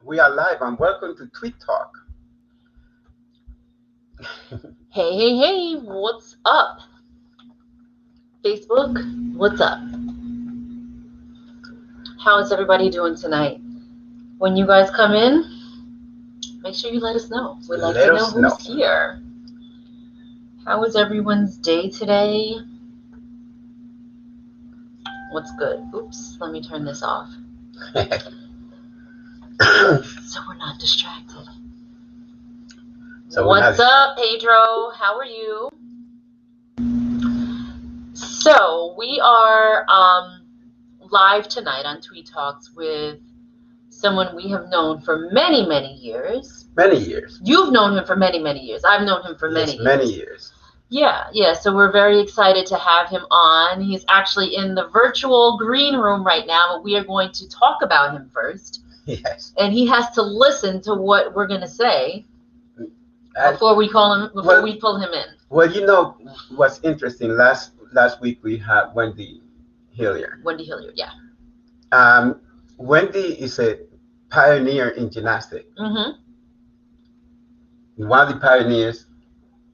We are live and welcome to Tweed Talk. Hey, what's up? Facebook, what's up? How is everybody doing tonight? When you guys come in, make sure you let us know. We'd like to know who's here. How was everyone's day today? What's good? Oops, let me turn this off. So we're not distracted. What's up, Pedro? How are you? So we are live tonight on Tweed Talks with someone we have known for many, many years. Many years. You've known him for many, many years. I've known him for many years. Many years. Yeah. So we're very excited to have him on. He's actually in the virtual green room right now, but we are going to talk about him first. Yes. And he has to listen to what we're going to say before we pull him in. Well, you know what's interesting? Last week we had Wendy Hillier. Yeah. Wendy is a pioneer in gymnastics. Mm-hmm. One of the pioneers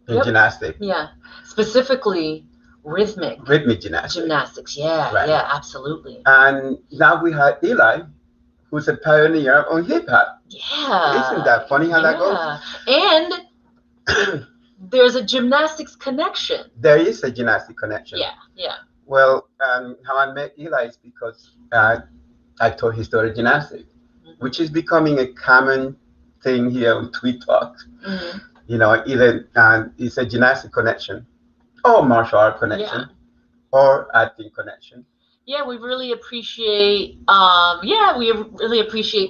in gymnastics. Yeah. Specifically rhythmic gymnastics. Yeah, right. Yeah, absolutely. And now we have Elai, who's a pioneer on hip hop. Yeah. Isn't that funny how that goes? And there's a gymnastics connection. There is a gymnastic connection. Yeah. Well, how I met Elai is because I taught historic gymnastics, which is becoming a common thing here on Tweed Talks. Mm-hmm. You know, either it's a gymnastic connection, or martial art connection, or acting connection. Yeah, we really appreciate.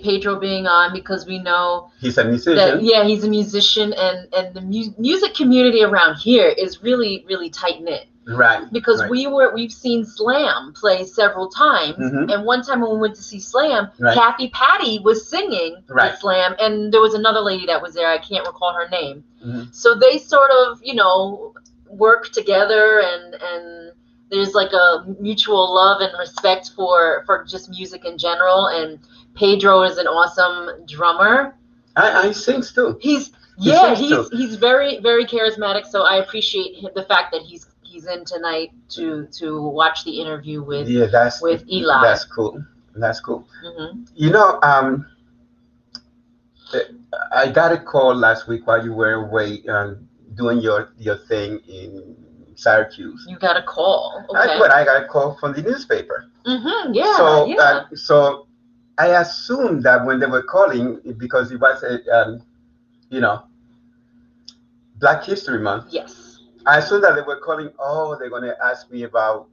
Pedro being on because we know he's a musician. He's a musician, and the music community around here is really, really tight knit. Right. Because we've seen Slam play several times, and one time when we went to see Slam, Kathy Patty was singing with Slam, and there was another lady that was there. I can't recall her name. So they sort of, work together, and there's like a mutual love and respect for just music in general. And Pedro is an awesome drummer. I sings too. He's very, very charismatic. So I appreciate the fact that he's in tonight to watch the interview with Elai. That's cool. Mm-hmm. I got a call last week while you were away doing your thing in Syracuse. You got a call. Okay. I got a call from the newspaper. Mm-hmm. Yeah. So I assumed that when they were calling, because it was a Black History Month. Yes. I assumed that they were calling. Oh, they're going to ask me about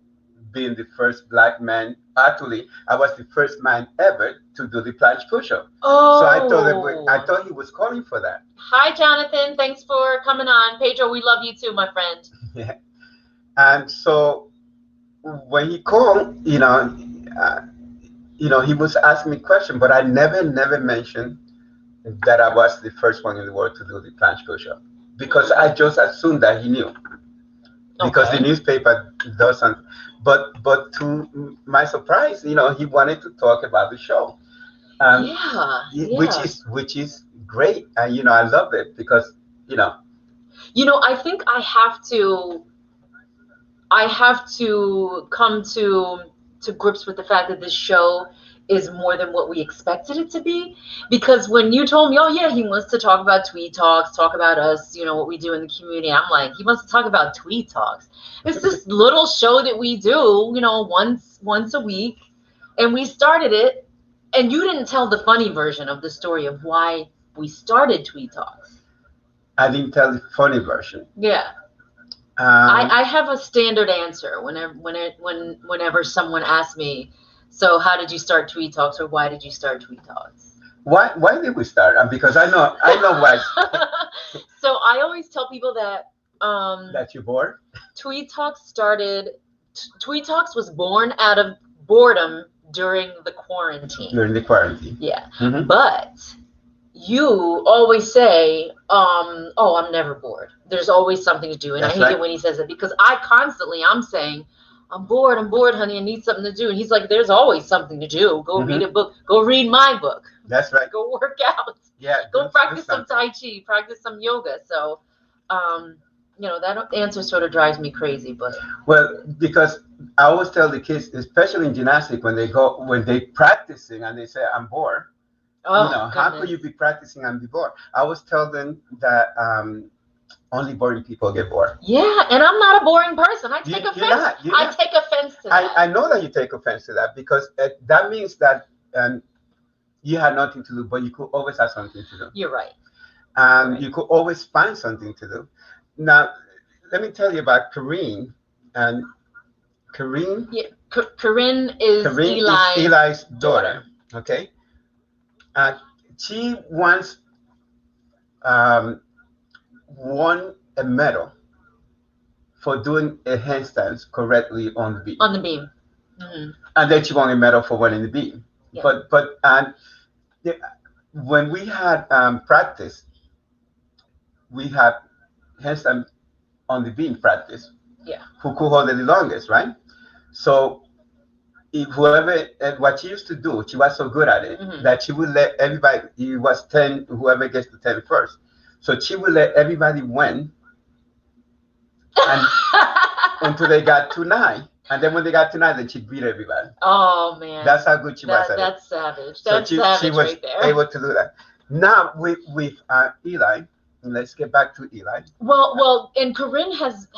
being the first Black man. Actually, I was the first man ever to do the planche push-up. Oh. So I thought he was calling for that. Hi, Jonathan. Thanks for coming on. Pedro, we love you too, my friend. Yeah. And so when he called, he was asking me questions, but I never mentioned that I was the first one in the world to do the planche push-up. Because I just assumed that he knew, because the newspaper doesn't. But to my surprise, he wanted to talk about the show, which is great, and I love it because I think I have to come to grips with the fact that this show is more than what we expected it to be. Because when you told me, he wants to talk about Tweed Talks, talk about us, what we do in the community, I'm like, he wants to talk about Tweed Talks. It's this little show that we do, once a week, and we started it, and you didn't tell the funny version of the story of why we started Tweed Talks. I didn't tell the funny version. Yeah. I have a standard answer whenever someone asks me, so how did you start Tweed Talks, or why did you start Tweed Talks? Why did we start? Because I know why. So I always tell people that that you're bored. Tweed Talks was born out of boredom during the quarantine. Yeah. Mm-hmm. But you always say, I'm never bored. There's always something to do. And I hate it when he says it, because I'm saying, I'm bored, honey. I need something to do. And he's like, there's always something to do. Go read a book. Go read my book. That's right. Go work out. Yeah. Go practice some Tai Chi, practice some yoga. So, that answer sort of drives me crazy, but. Well, because I always tell the kids, especially in gymnastics, when they practicing and they say, I'm bored, how could you be practicing and be bored? I always tell them that only boring people get bored. Yeah, and I'm not a boring person. I take offense. I take offense to that. I know that you take offense to that because that means that you had nothing to do, but you could always have something to do. You're right. You could always find something to do. Now, let me tell you about Corinne. And Corinne? Yeah, Corinne is Eli's daughter. Okay? She once won a medal for doing a handstand correctly on the beam. On the beam. Mm-hmm. And then she won a medal for winning the beam. Yeah. But when we had practice, we had handstand on the beam practice. Yeah. Who could hold it the longest, right? So what she used to do, she was so good at it that she would let everybody. It was 10. Whoever gets to 10 first. So she would let everybody win, and until they got to 9. And then when they got to 9, then she'd beat everybody. Oh man, that's how good she was at it. That's savage. That's savage she was right there. Able to do that. Now with Eli, let's get back to Eli. Well, and Corinne has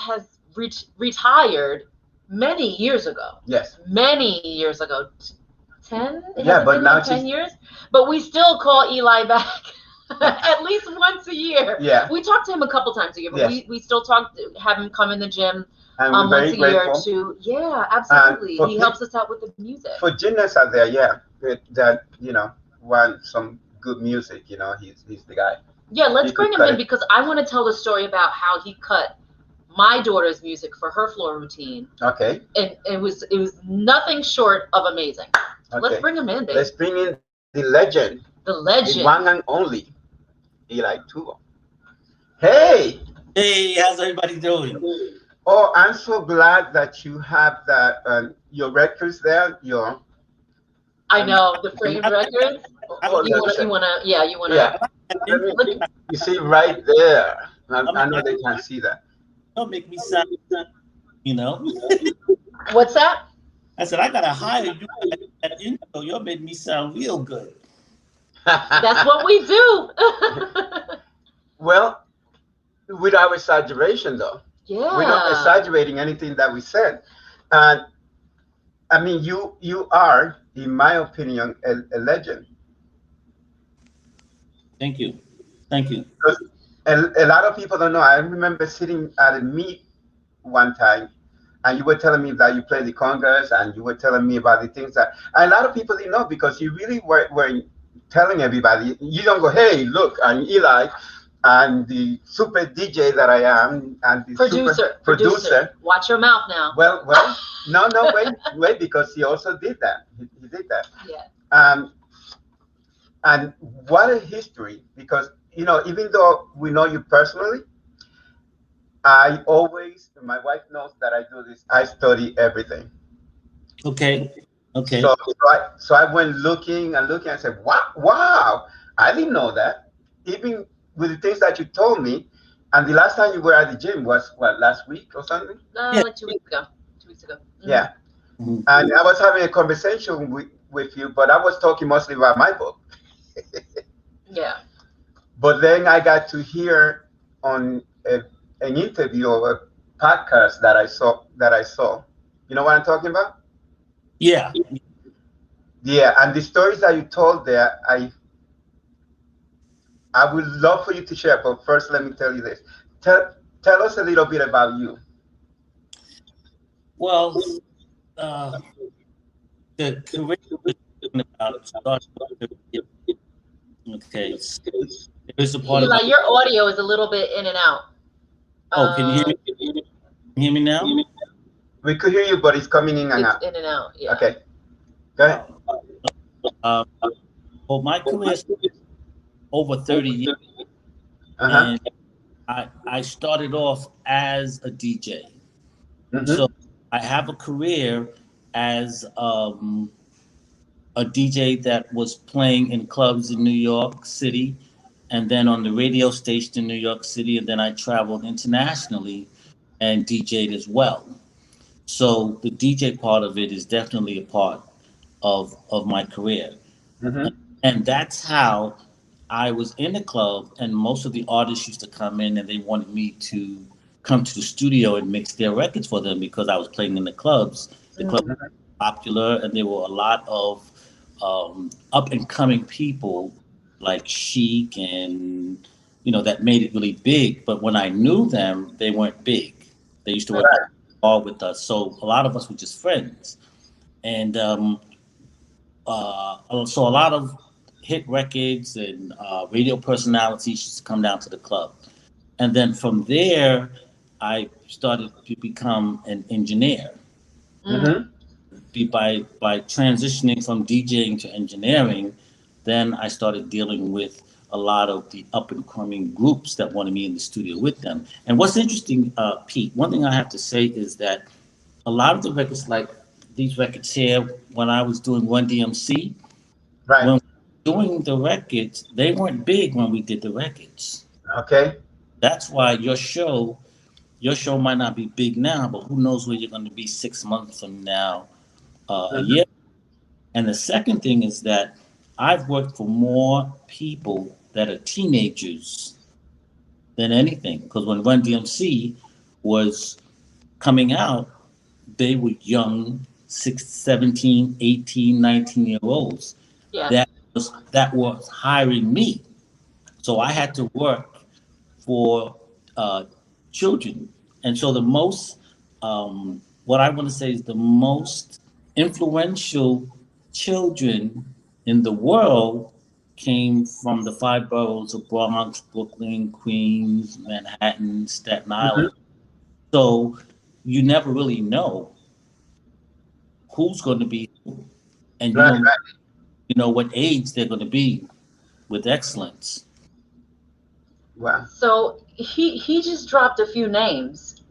retired many years ago. Yes. Many years ago. 10? Yeah, but now 10 years. But we still call Eli back at least once a year. Yeah. We talk to him a couple times a year, but we still have him come in the gym once a year or two. Yeah, absolutely. He helps us out with the music. For gymnasts out there, that want some good music, he's the guy. Yeah, let's bring him in because I want to tell the story about how he cut my daughter's music for her floor routine. Okay. And it was nothing short of amazing. Okay. Let's bring him in, baby. Let's bring in the legend. The legend. The one and only Elai Tubo. Hey! Hey, how's everybody doing? Oh, I'm so glad that you have that your records there. I know the framed records. You wanna. Yeah. You see right there. I know they can't see that. Don't make me sound, What's that? I said I gotta hire you at intro. You'll make me sound real good. That's what we do. Well, without exaggeration, though. Yeah. We're not exaggerating anything that we said. And I mean, you are, in my opinion, a legend. Thank you. Because a lot of people don't know. I remember sitting at a meet one time, and you were telling me that you played the congas, and you were telling me about the things that a lot of people didn't know because you really weren't telling everybody. You don't go, hey, look, I'm Eli, and the super DJ that I am, and the producer. Watch your mouth now. Well, no, wait, because he also did that. He did that. Yeah. And what a history, because even though we know you personally, my wife knows that I do this. I study everything. Okay. So I went looking and said, wow, I didn't know that. Even with the things that you told me, and the last time you were at the gym was last week or something? Like 2 weeks ago. 2 weeks ago. Mm-hmm. Yeah. Mm-hmm. And I was having a conversation with you, but I was talking mostly about my book. Yeah. But then I got to hear on an interview or a podcast that I saw. You know what I'm talking about? Yeah. Yeah, and the stories that you told there, I would love for you to share. But first, let me tell you this. Tell us a little bit about you. Well, the curriculum about okay. There's a part Eli, your audio is a little bit in and out. Oh, can you hear me? Can you hear me now? We could hear you, but it's coming in and out. In and out, yeah. Okay. Go ahead. Well, my career is over 30 years. Uh-huh. And I started off as a DJ. Mm-hmm. So I have a career as a a DJ that was playing in clubs in New York City, and then on the radio station in New York City, and then I traveled internationally and DJ'd as well. So the DJ part of it is definitely a part of my career. Mm-hmm. And that's how I was in the club, and most of the artists used to come in and they wanted me to come to the studio and mix their records for them because I was playing in the clubs. The club was popular, and there were a lot of up and coming people like Chic and that made it really big. But when I knew them, they weren't big. They used to work all with us, so a lot of us were just friends. And so a lot of hit records and radio personalities used to come down to the club. And then from there, I started to become an engineer. Mm-hmm. By transitioning from DJing to engineering, then I started dealing with a lot of the up and coming groups that wanted me in the studio with them. And what's interesting, Pete, one thing I have to say is that a lot of the records, like these records here, when I was doing Run DMC, Right. when doing the records, they weren't big when we did the records. Okay. That's why your show might not be big now, but who knows where you're going to be 6 months from now, a year. And the second thing is that I've worked for more people that are teenagers than anything. Because when Run DMC was coming out, they were young, 17, 18, 19-year-olds. Yeah. That was hiring me. So I had to work for children. And so the most, what I want to say is the most influential children in the world came from the 5 boroughs of Bronx, Brooklyn, Queens, Manhattan, Staten Island. So you never really know who's going to be who. And you know what age they're going to be with excellence. Wow. So he just dropped a few names.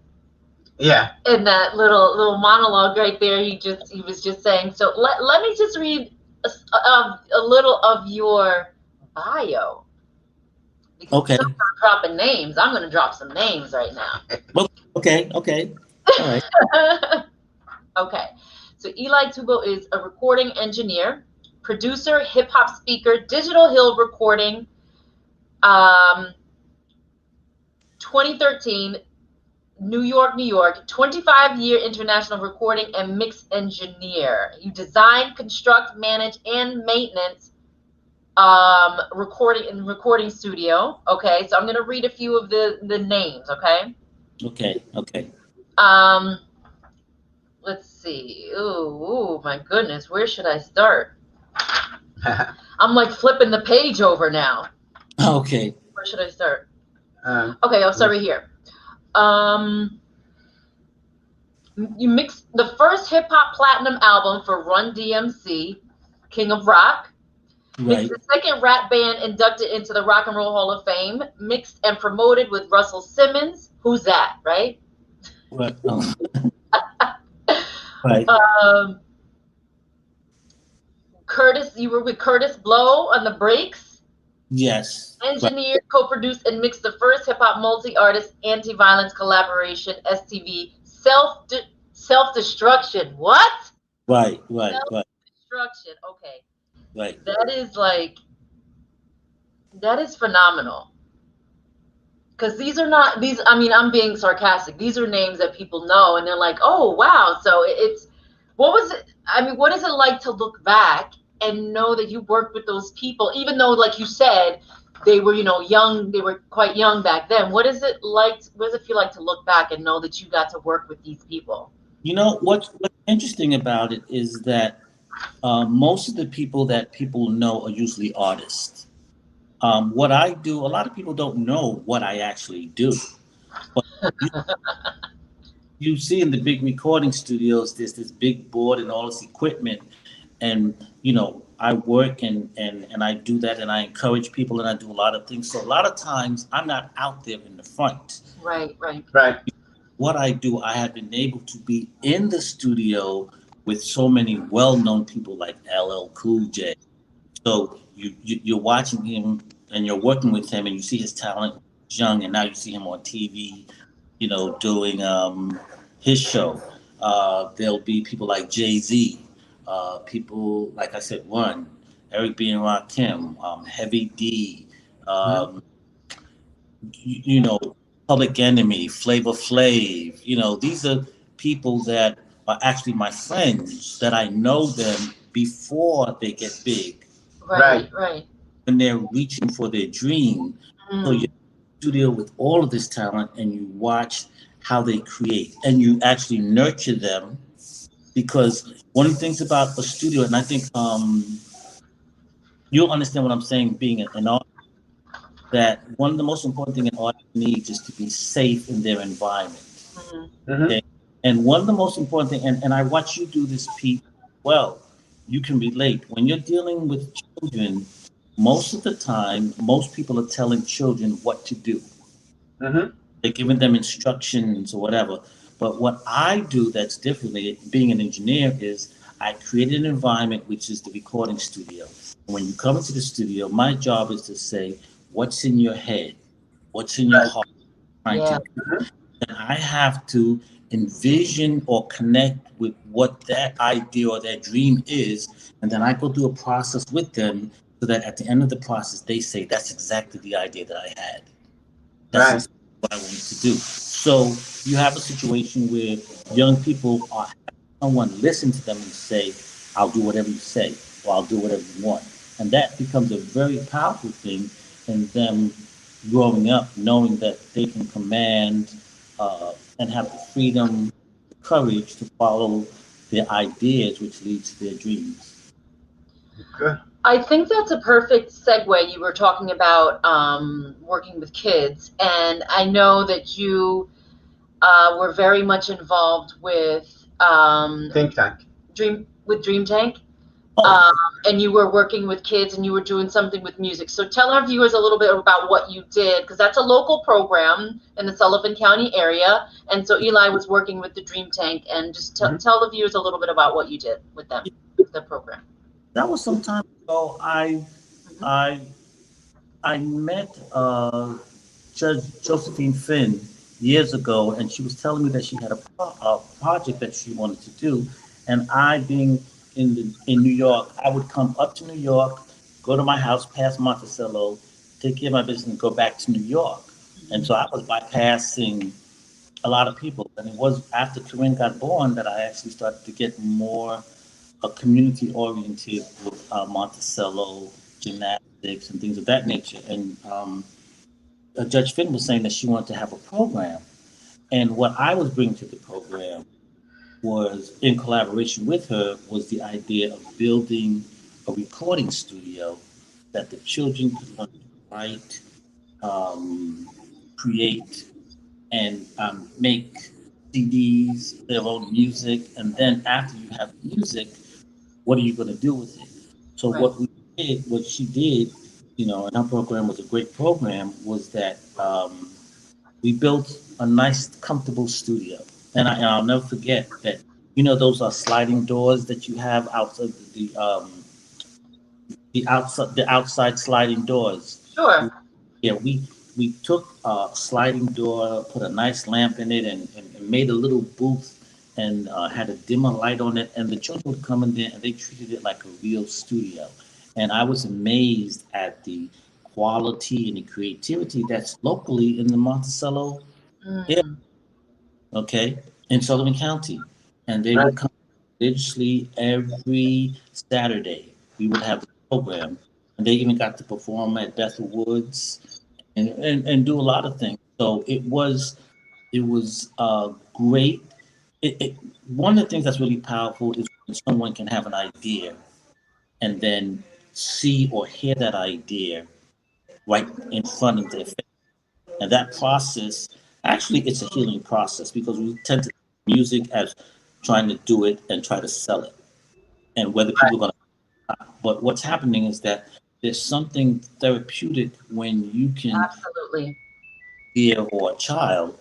Yeah. In that little monologue right there, he was just saying. So let me just read a little of your bio. Because Okay. I'm not dropping names. I'm going to drop some names right now. Okay. All right. Okay. So Elai Tubo is a recording engineer, producer, hip hop speaker, Digital Hill Recording. 2013, New York, 25-year international recording and mix engineer. You design, construct, manage, and maintenance recording studio. Okay, so I'm gonna read a few of the names. Okay. Okay. Let's see. Ooh, my goodness, where should I start? I'm like flipping the page over now. Okay. Where should I start? Okay, I'll start right here. You mixed the first hip hop platinum album for Run DMC, King of Rock. Right. It's the second rap band inducted into the Rock and Roll Hall of Fame. Mixed and promoted with Russell Simmons. Who's that, right? Right. Right. Kurtis, you were with Kurtis Blow on the breaks. Yes. Engineered, co-produced, and mixed the first hip-hop multi-artist anti-violence collaboration, STV, Self-Destruction. What? Right. Self-Destruction. Okay. Right. That is phenomenal. Because these are not, I'm being sarcastic. These are names that people know, and they're like, oh, wow. So what is it like to look back and know that you worked with those people, even though, like you said, they were, young, they were quite young back then. What does it feel like to look back and know that you got to work with these people? What's interesting about it is that most of the people that people know are usually artists. What I do, a lot of people don't know what I actually do. But you see in the big recording studios, there's this big board and all this equipment. And, I work and I do that, and I encourage people, and I do a lot of things. So a lot of times I'm not out there in the front. Right. What I do, I have been able to be in the studio with so many well-known people like LL Cool J. So you're watching him and you're working with him and you see his talent young, and now you see him on TV, doing his show. There'll be people like Jay-Z, people like I said, Eric B. and Rakim, Heavy D, you know, Public Enemy, Flavor Flav. These are people that are actually my friends that I know them before they get big. Right. When they're reaching for their dream. So you're in the studio with all of this talent and you watch how they create and you actually nurture them, because one of the things about a studio, and I think you'll understand what I'm saying, being an artist, that one of the most important things an artist needs is to be safe in their environment. Okay? And one of the most important things, and I watch you do this, Pete, well, you can relate. When you're dealing with children, most of the time, most people are telling children what to do. They're giving them instructions or whatever. But what I do that's differently, being an engineer, is I create an environment which is the recording studio. When you come into the studio, my job is to say, what's in your head? What's in your heart? And I have to envision or connect with what that idea or that dream is. And then I go through a process with them so that at the end of the process, they say, that's exactly the idea that I had. That's exactly what I wanted to do. So you have a situation where young people are having someone listen to them and say, I'll do whatever you say, or I'll do whatever you want. And that becomes a very powerful thing in them growing up, knowing that they can command and have the freedom, the courage to follow their ideas, which leads to their dreams. I think that's a perfect segue. You were talking about working with kids, and I know that you were very much involved with Think Tank. Dream Tank. Oh. And you were working with kids and you were doing something with music. So tell our viewers a little bit about what you did, because that's a local program in the Sullivan County area. And so Eli was working with the Dream Tank, and just tell the viewers a little bit about what you did with them, with the program. That was some time ago. I met Judge Josephine Finn years ago, and she was telling me that she had a project that she wanted to do. And I, being in New York, I would come up to New York, go to my house past Monticello, take care of my business, and go back to New York. And so I was bypassing a lot of people. And it was after Corinne got born that I actually started to get more community oriented with Monticello, gymnastics, and things of that nature. And Judge Finn was saying that she wanted to have a program. And what I was bringing to the program was, in collaboration with her, was the idea of building a recording studio that the children could learn to write, create, and make CDs, their own music. And then after you have music, what are you going to do with it? So what we did, what she did, and our program was a great program, was that we built a nice, comfortable studio. And I'll never forget that, those are sliding doors that you have outside the outside sliding doors. Sure. Yeah, we took a sliding door, put a nice lamp in it, and made a little booth and had a dimmer light on it. And the children would come in there and they treated it like a real studio. And I was amazed at the quality and the creativity that's locally in the Monticello area, in Sullivan County. And they would come religiously every Saturday. We would have a program, and they even got to perform at Bethel Woods and do a lot of things. So it was great. One of the things that's really powerful is when someone can have an idea and then see or hear that idea right in front of their face. And that process, actually, it's a healing process, because we tend to see music as trying to do it and try to sell it. And whether people are going to, but what's happening is that there's something therapeutic when you can hear or a child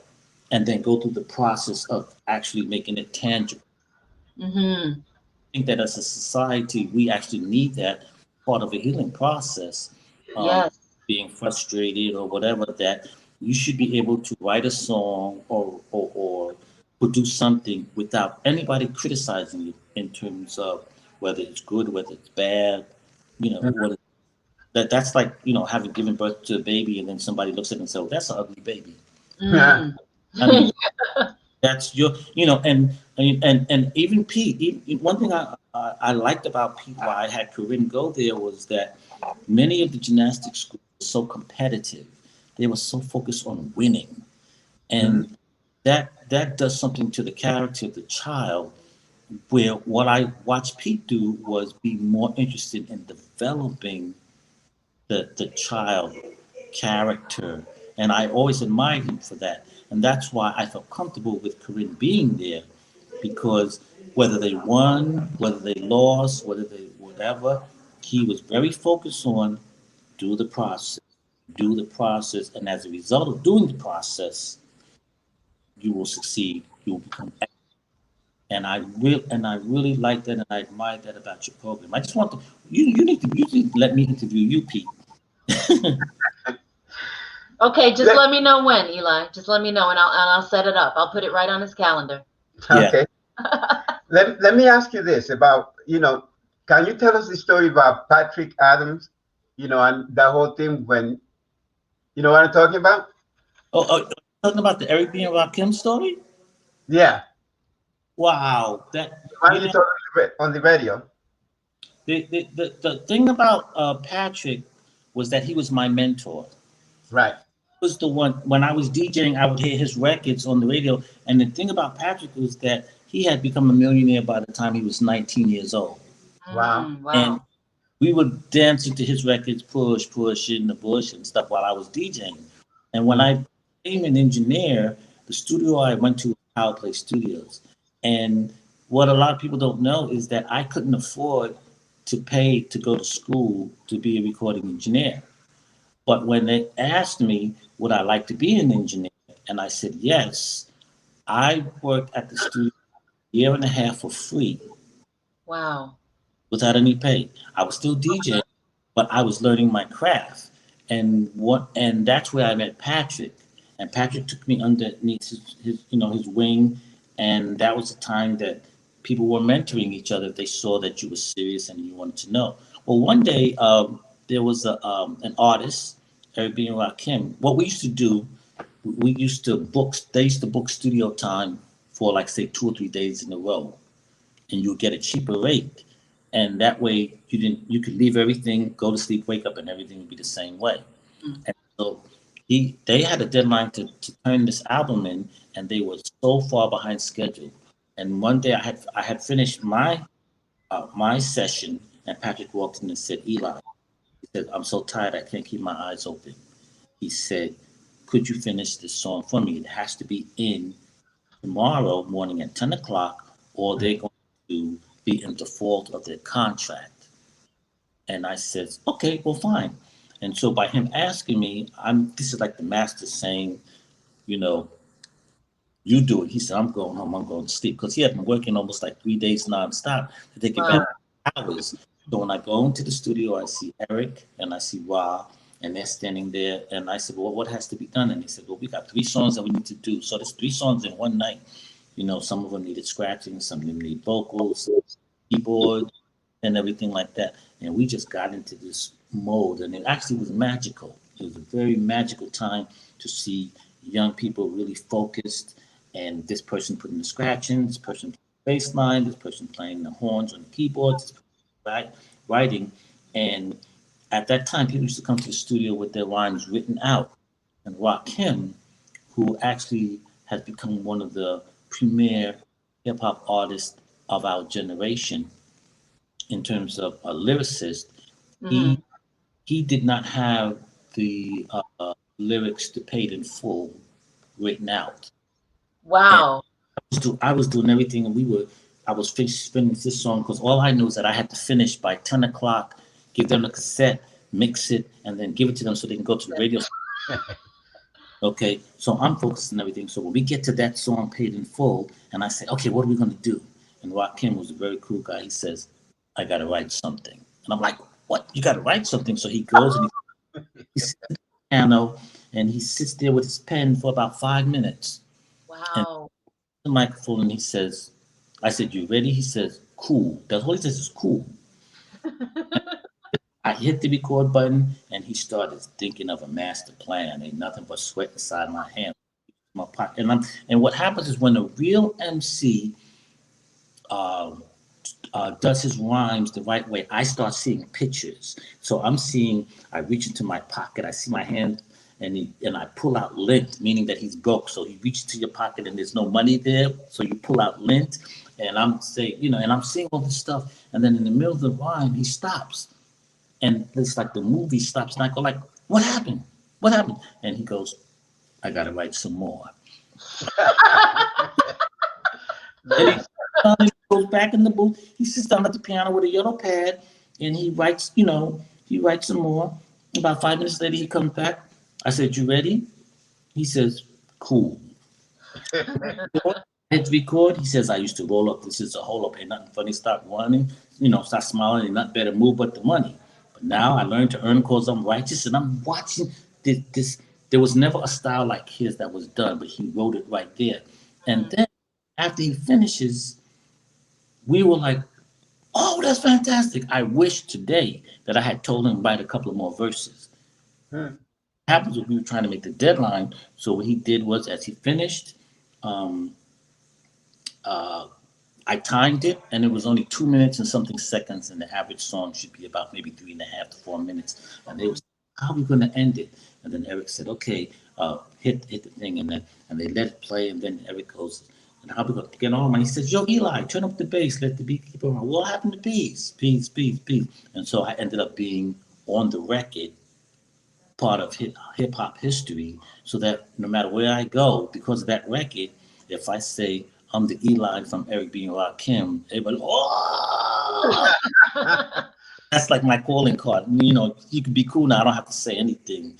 and then go through the process of actually making it tangible. think that as a society, we actually need that part of a healing process. Yes. Being frustrated or whatever, that you should be able to write a song or produce something without anybody criticizing you in terms of whether it's good, whether it's bad, you know, what that's like, you know, having given birth to a baby and then somebody looks at it and says, oh, that's an ugly baby. Mm. I mean, that's your, you know, and even Pete, one thing I liked about Pete, why I had Corinne go there, was that many of the gymnastics schools were so competitive. They were so focused on winning. And that does something to the character of the child, where what I watched Pete do was be more interested in developing the child character. And I always admired him for that. And that's why I felt comfortable with Corinne being there, because whether they won, whether they lost, whether they whatever, he was very focused on do the process, and as a result of doing the process, you will succeed. You will become excellent. And I really like that, and I admire that about your program. I just want to you need to let me interview you, Pete. Okay, just let me know when, Eli. Just let me know, and I'll set it up. I'll put it right on his calendar. Okay. Let me ask you this about, you know, can you tell us the story about Patrick Adams, you know, and that whole thing when, you know what I'm talking about? Talking about the Eric B. and Rakim story? Yeah. Wow. That, Why you told on the radio? The thing about Patrick was that he was my mentor. Right. Was the one, when I was DJing, I would hear his records on the radio. And the thing about Patrick was that he had become a millionaire by the time he was 19 years old. Wow. And we would dance into his records, push in the bush and stuff while I was DJing. And when I became an engineer, the studio I went to was Power Play Studios. And what a lot of people don't know is that I couldn't afford to pay to go to school to be a recording engineer. But when they asked me, would I like to be an engineer? And I said, yes. I worked at the studio a year and a half for free. Wow. Without any pay. I was still DJing, but I was learning my craft. And that's where I met Patrick. And Patrick took me underneath his his wing. And that was the time that people were mentoring each other if they saw that you were serious and you wanted to know. Well, one day there was an artist, Eric B. and Rakim. What we used to do, they used to book studio time for like say 2 or 3 days in a row, and you would get a cheaper rate. And that way you could leave everything, go to sleep, wake up, and everything would be the same way. And so they had a deadline to turn this album in, and they were so far behind schedule. And one day I had finished my session, and Patrick walked in and said, Eli, he said, I'm so tired I can't keep my eyes open. He said, could you finish this song for me? It has to be in tomorrow morning at 10 o'clock, or they're going to be in default of their contract. And I said, okay, well, fine. And so by him asking me, this is like the master saying, you do it. He said, I'm going home, I'm going to sleep. Because he had been working almost like 3 days nonstop to take advantage of hours. So when I go into the studio, I see Eric and I see Ra, and they're standing there. And I said, well, what has to be done? And he said, well, we got 3 songs that we need to do. So there's 3 songs in one night. Some of them needed scratching, some of them need vocals, keyboard, and everything like that. And we just got into this mode, and it actually was magical. It was a very magical time to see young people really focused, and this person putting the scratching, this person playing the bass line, this person playing the horns on the keyboards, writing. And at that time, people used to come to the studio with their lines written out. And Rakim, who actually has become one of the premier hip hop artists of our generation in terms of a lyricist, he did not have the lyrics to Paid in Full written out. Wow. And I was doing everything, and I was finishing this song because all I knew is that I had to finish by 10 o'clock, give them the cassette, mix it, and then give it to them so they can go to the radio. Okay, so I'm focused on everything. So when we get to that song, Paid in Full, and I say, okay, what are we going to do? And Rakim was a very cool guy. He says, I got to write something. And I'm like, what? You got to write something? So he goes and he sits at the piano and he sits there with his pen for about 5 minutes. And Wow. the microphone and he says, I said, you ready? He says, cool. That's all he says is cool. I hit the record button and he started thinking of a master plan. Ain't nothing but sweat inside my hand, my pocket. And what happens is when a real MC does his rhymes the right way, I start seeing pictures. So I reach into my pocket, I see my hand, and I pull out lint, meaning that he's broke. So he reaches to your pocket and there's no money there. So you pull out lint, and I'm saying, and I'm seeing all this stuff. And then in the middle of the rhyme, he stops. And it's like the movie stops, and I go like, what happened? What happened? And he goes, I gotta write some more. And he goes back in the booth. He sits down at the piano with a yellow pad, and he writes. He writes some more. About 5 minutes later, he comes back. I said, "You ready?" He says, "Cool." Hit record. He says, "I used to roll up. This is a hold up. Ain't nothing funny. Start running. Start smiling. Ain't nothing better move but the money." But now I learned to earn cause I'm righteous, and I'm watching this. There was never a style like his that was done, but he wrote it right there. And then after he finishes, we were like, "Oh, that's fantastic!" I wish today that I had told him to write a couple of more verses. What happens when we were trying to make the deadline? So what he did was, as he finished, um, I timed it, and it was only 2 minutes and something seconds, and the average song should be about maybe 3.5 to 4 minutes. And they was, how are we going to end it? And then Eric said, "Okay, hit the thing," and they let it play, and then Eric goes, "And how are we going to get on?" And he says, "Yo, Eli, turn up the bass, let the beat keep on. What happened to peace, peace, peace, peace?" And so I ended up being on the record, part of hip hop history, so that no matter where I go, because of that record, if I say I'm the Eli from Eric B. and Rakim, everybody, oh, that's like my calling card. You could be cool now. I don't have to say anything.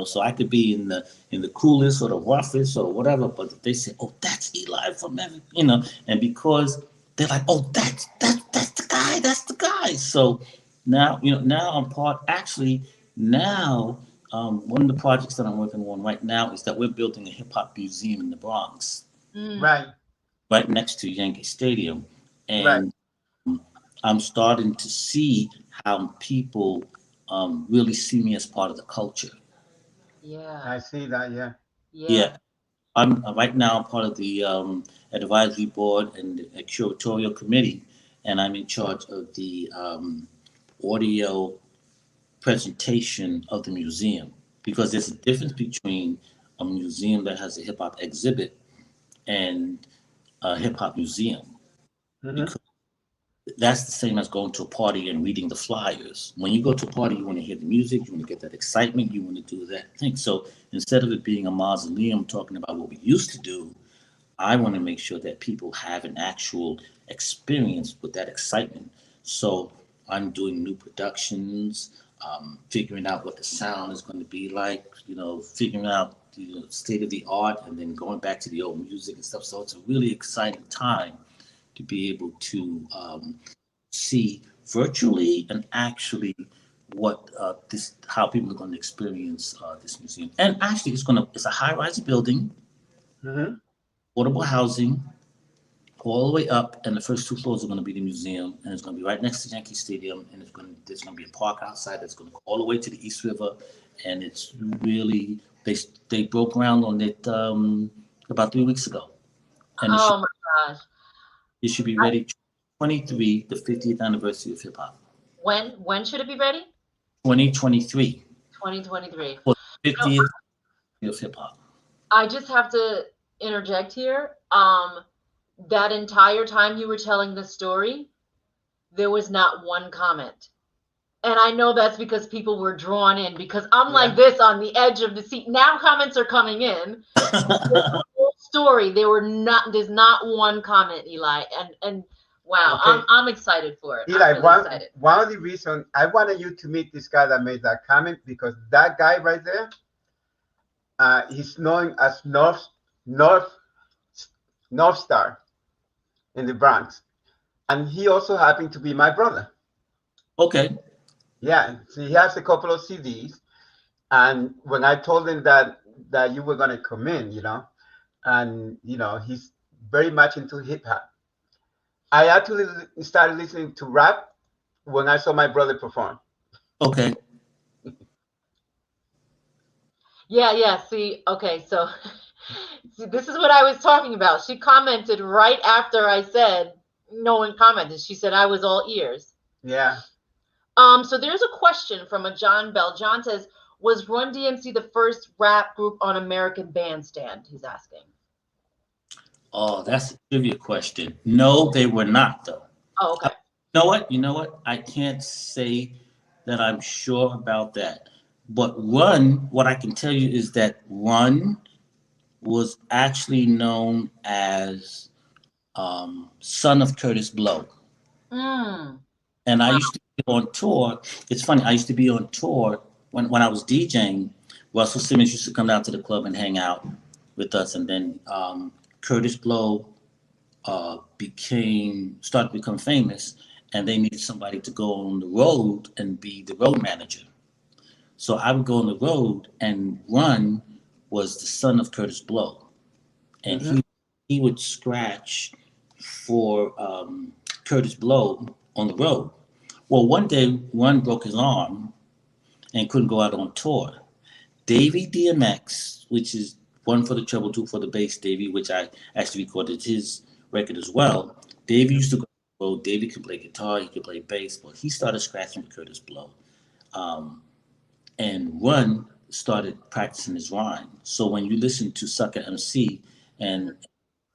So I could be in the coolest or the roughest or whatever. But if they say, "Oh, that's Eli from Eric," and because they're like, "Oh, that's the guy. That's the guy." So now I'm part. Actually, now one of the projects that I'm working on right now is that we're building a hip hop museum in the Bronx, Right, right next to Yankee Stadium, right. and I'm starting to see how people really see me as part of the culture. Yeah. I see that. Yeah. Yeah. Yeah, I'm right now. I'm part of the advisory board and the curatorial committee, and I'm in charge of the audio presentation of the museum, because there's a difference between a museum that has a hip hop exhibit and a hip hop museum. Hmm. Because that's the same as going to a party and reading the flyers. When you go to a party, you want to hear the music, you want to get that excitement, you want to do that thing. So instead of it being a mausoleum talking about what we used to do, I want to make sure that people have an actual experience with that excitement. So I'm doing new productions, figuring out what the sound is going to be like, figuring out the state of the art, and then going back to the old music and stuff. So it's a really exciting time to be able to see virtually and actually what how people are going to experience this museum. And actually, it's a high-rise building, Hmm. affordable housing, all the way up, and the first two floors are going to be the museum, and it's going to be right next to Yankee Stadium, and there's going to be a park outside that's going to go all the way to the East River, and it's really they broke ground on it about 3 weeks ago, and Oh my gosh. it should be ready 23, the 50th anniversary of hip hop. When should it be ready? 2023 2023. for the You know, 50th of hip hop. I just have to interject here. That entire time you were telling the story, there was not one comment. And I know that's because people were drawn in, because I'm Yeah. like this on the edge of the seat. Now comments are coming in. The whole story, there's not one comment, Eli. And wow, Okay. I'm excited for it. Eli, I'm really excited. one of the reasons I wanted you to meet this guy that made that comment, because that guy right there, he's known as North Star in the Bronx. And he also happened to be my brother. Okay. Yeah, so he has a couple of CDs. And when I told him that you were gonna come in, and he's very much into hip hop. I actually started listening to rap when I saw my brother perform. Okay. Yeah. See, okay, so see, this is what I was talking about. She commented right after I said, no one commented. She said I was all ears. Yeah. So there's a question from a John Bell. John says, was Run DMC the first rap group on American Bandstand? He's asking. Oh, that's a trivia question. No, they were not, though. Oh, okay. You know what? I can't say that I'm sure about that. But Run, what I can tell you is that Run was actually known as son of Kurtis Blow. Mm. And I used to be on tour. It's funny, I used to be on tour when I was DJing. Russell Simmons used to come down to the club and hang out with us. And then Kurtis Blow started to become famous, and they needed somebody to go on the road and be the road manager. So I would go on the road, and Run was the son of Kurtis Blow, and he would scratch for Kurtis Blow on the road. Well, one day Run broke his arm and couldn't go out on tour. Davey DMX, which is one for the treble, two for the bass, Davey, which I actually recorded his record as well. Davey used to go on the road. Davey could play guitar, he could play bass, but he started scratching with Kurtis Blow. And Run started practicing his rhyme. So when you listen to Sucker MC, and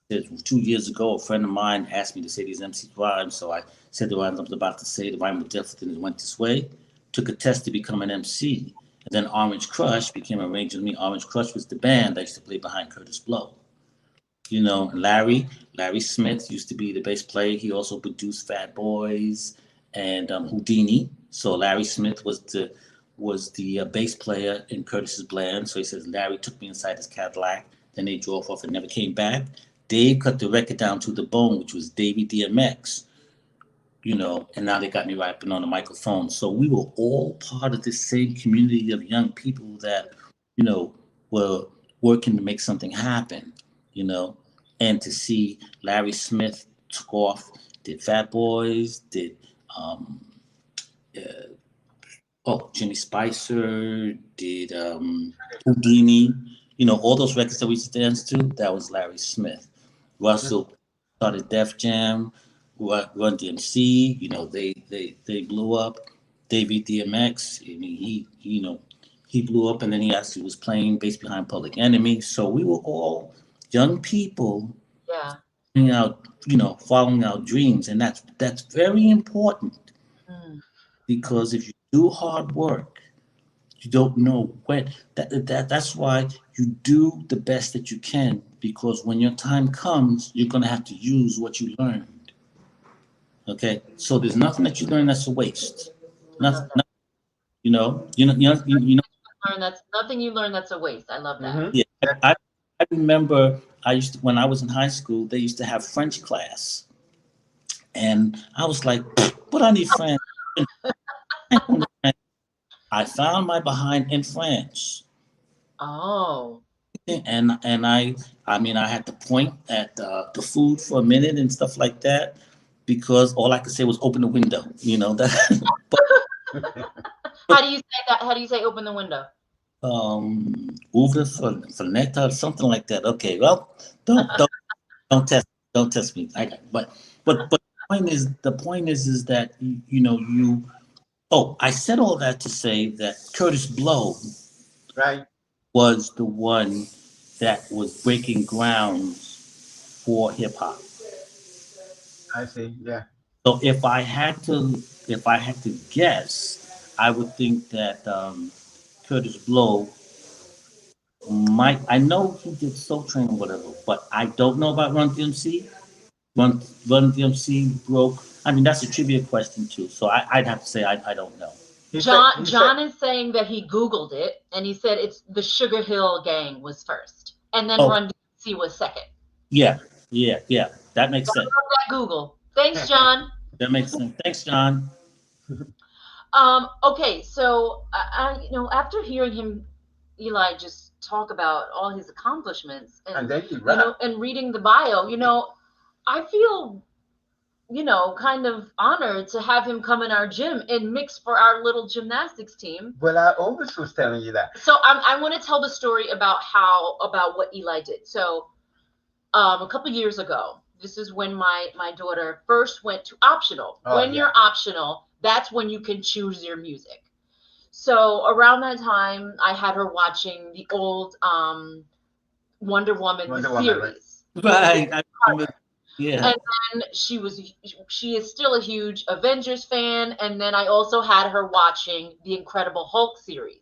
2 years ago, a friend of mine asked me to say these MC rhymes, so I said the rhymes I was about to say. The rhyme was different and it went this way. Took a test to become an MC. And then Orange Crush became arranged with me. Orange Crush was the band that used to play behind Kurtis Blow. Larry Smith used to be the bass player. He also produced Fat Boys and Houdini. So Larry Smith was the bass player in Curtis's band. So he says Larry took me inside his Cadillac. Then they drove off and never came back. Dave cut the record down to the bone, which was Davey DMX. And now they got me rapping on the microphone. So we were all part of this same community of young people that, were working to make something happen, and to see Larry Smith took off, did Fat Boys, did Jimmy Spicer, did Houdini, all those records that we used to dance to, that was Larry Smith. Russell started Def Jam, Run DMC, they blew up. Davey DMX, I mean, he blew up, and then he actually was playing bass behind Public Enemy. So we were all young people, following our dreams, and that's very important. Because if you do hard work, you don't know when. That's why you do the best that you can, because when your time comes, you're gonna have to use what you learned. Okay, so there's nothing that you learn that's a waste. Nothing. That's nothing you learn that's a waste. I love that. Yeah, I remember when I was in high school, they used to have French class, and I was like, "What I need French?" I found my behind in French. Oh. And I had to point at the food for a minute and stuff like that, because all I could say was open the window. How do you say that? How do you say open the window? Ouvre fenêtre, something like that. Okay, well, don't test me. But the point is that I said all that to say that Kurtis Blow, right, was the one that was breaking grounds for hip hop. I see. Yeah. So if I had to guess, I would think that Kurtis Blow I know he did Soul Train or whatever, but I don't know about Run DMC. Run DMC broke. I mean, that's a trivia question too. So I'd have to say I don't know. John is saying that he Googled it, and he said it's the Sugar Hill Gang was first, and then Run DMC was second. Yeah, that makes sense. That Google. Thanks, John. That makes sense. Thanks, John. Okay, so after hearing him, Eli, just talk about all his accomplishments, And then he and reading the bio, I feel, kind of honored to have him come in our gym and mix for our little gymnastics team. Well, I always was telling you that. So I want to tell the story about what Eli did. So, a couple years ago, this is when my daughter first went to optional. When you're optional, that's when you can choose your music. So around that time, I had her watching the old Wonder Woman series. Right. I remember. Yeah. And then she is still a huge Avengers fan. And then I also had her watching the Incredible Hulk series.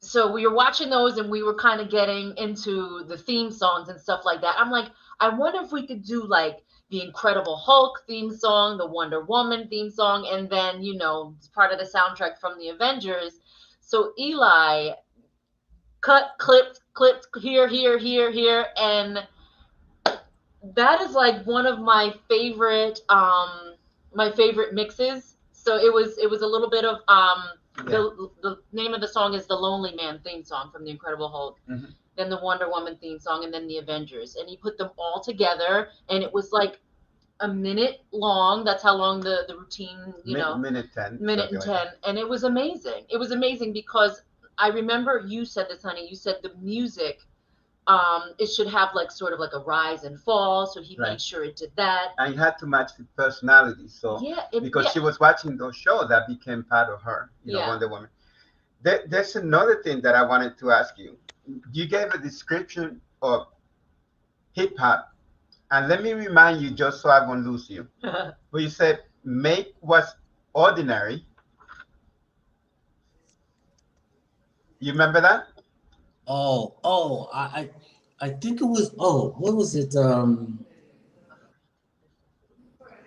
So we were watching those and we were kind of getting into the theme songs and stuff like that. I'm like, I wonder if we could do like the Incredible Hulk theme song, the Wonder Woman theme song, and then, part of the soundtrack from the Avengers. So Eli cut clips here, and that is like one of my favorite mixes. So it was a little bit of the name of the song is the Lonely Man theme song from the Incredible Hulk, then the Wonder Woman theme song, and then the Avengers. And he put them all together, and it was like a minute long. That's how long the routine, minute 10. Minute and 10. And it was amazing. It was amazing because I remember you said this, honey. You said the music, it should have like sort of like a rise and fall. So he made sure it did that. And it had to match the personality. So because she was watching those shows, that became part of her, Wonder Woman. There's another thing that I wanted to ask you. You gave a description of hip hop. And let me remind you, just so I won't lose you. Where you said make was ordinary. You remember that? I think it was. What was it?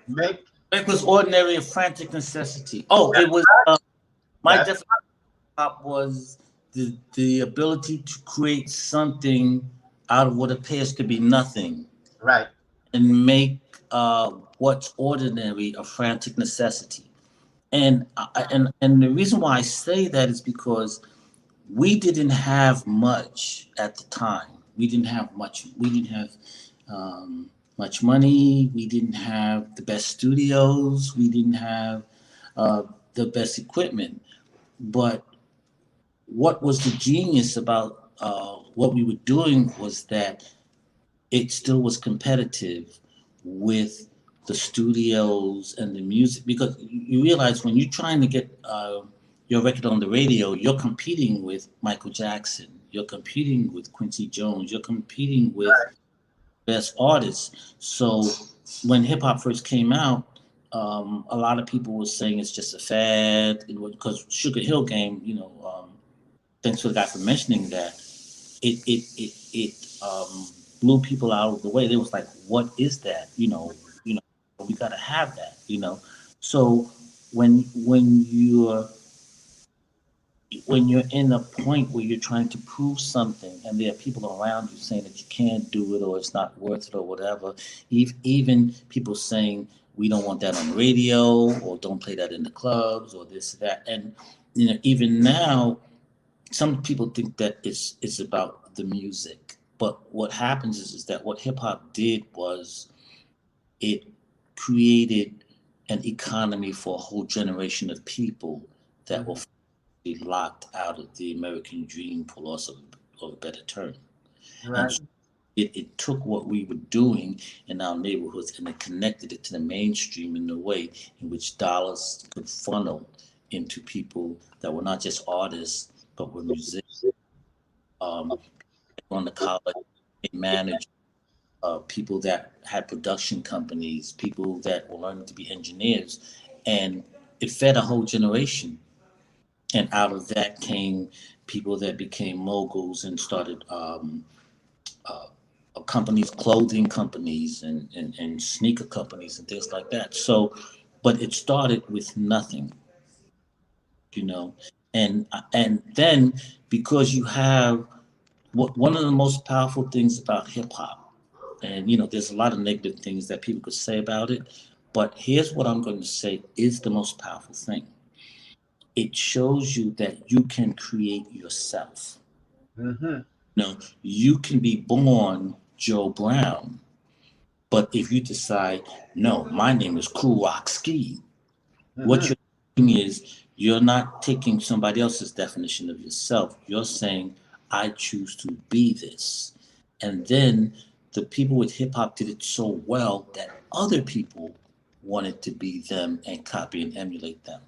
Make was ordinary, a frantic necessity. It was. My definition was the ability to create something out of what appears to be nothing. Right. And make what's ordinary a frantic necessity. And the reason why I say that is because we didn't have much at the time. We didn't have much. We didn't have much money. We didn't have the best studios. We didn't have the best equipment. But what was the genius about what we were doing was that it still was competitive with the studios and the music, because you realize when you're trying to get your record on the radio, you're competing with Michael Jackson, you're competing with Quincy Jones, you're competing with best artists. So when hip hop first came out, a lot of people were saying it's just a fad, because Sugar Hill Gang, thanks to the guy for mentioning that, it blew people out of the way. They was like, what is that? We gotta have that, So when you're in a point where you're trying to prove something and there are people around you saying that you can't do it or it's not worth it or whatever, even people saying we don't want that on the radio or don't play that in the clubs or this, that. And even now, some people think that it's about the music. But what happens is that what hip hop did was it created an economy for a whole generation of people that will be locked out of the American dream, for loss of a better term. Right. So it took what we were doing in our neighborhoods and it connected it to the mainstream in a way in which dollars could funnel into people that were not just artists, but were musicians. On the college, they managed people that had production companies, people that were learning to be engineers, and it fed a whole generation. And out of that came people that became moguls and started companies, clothing companies, and sneaker companies and things like that. So, but it started with nothing, and then because you have one of the most powerful things about hip hop and there's a lot of negative things that people could say about it. But here's what I'm going to say is the most powerful thing. It shows you that you can create yourself. Mm-hmm. You can be born Joe Brown, but if you decide, no, my name is Kurowski, what Mm-hmm. you're doing is you're not taking somebody else's definition of yourself. You're saying, I choose to be this. And then the people with hip hop did it so well that other people wanted to be them and copy and emulate them.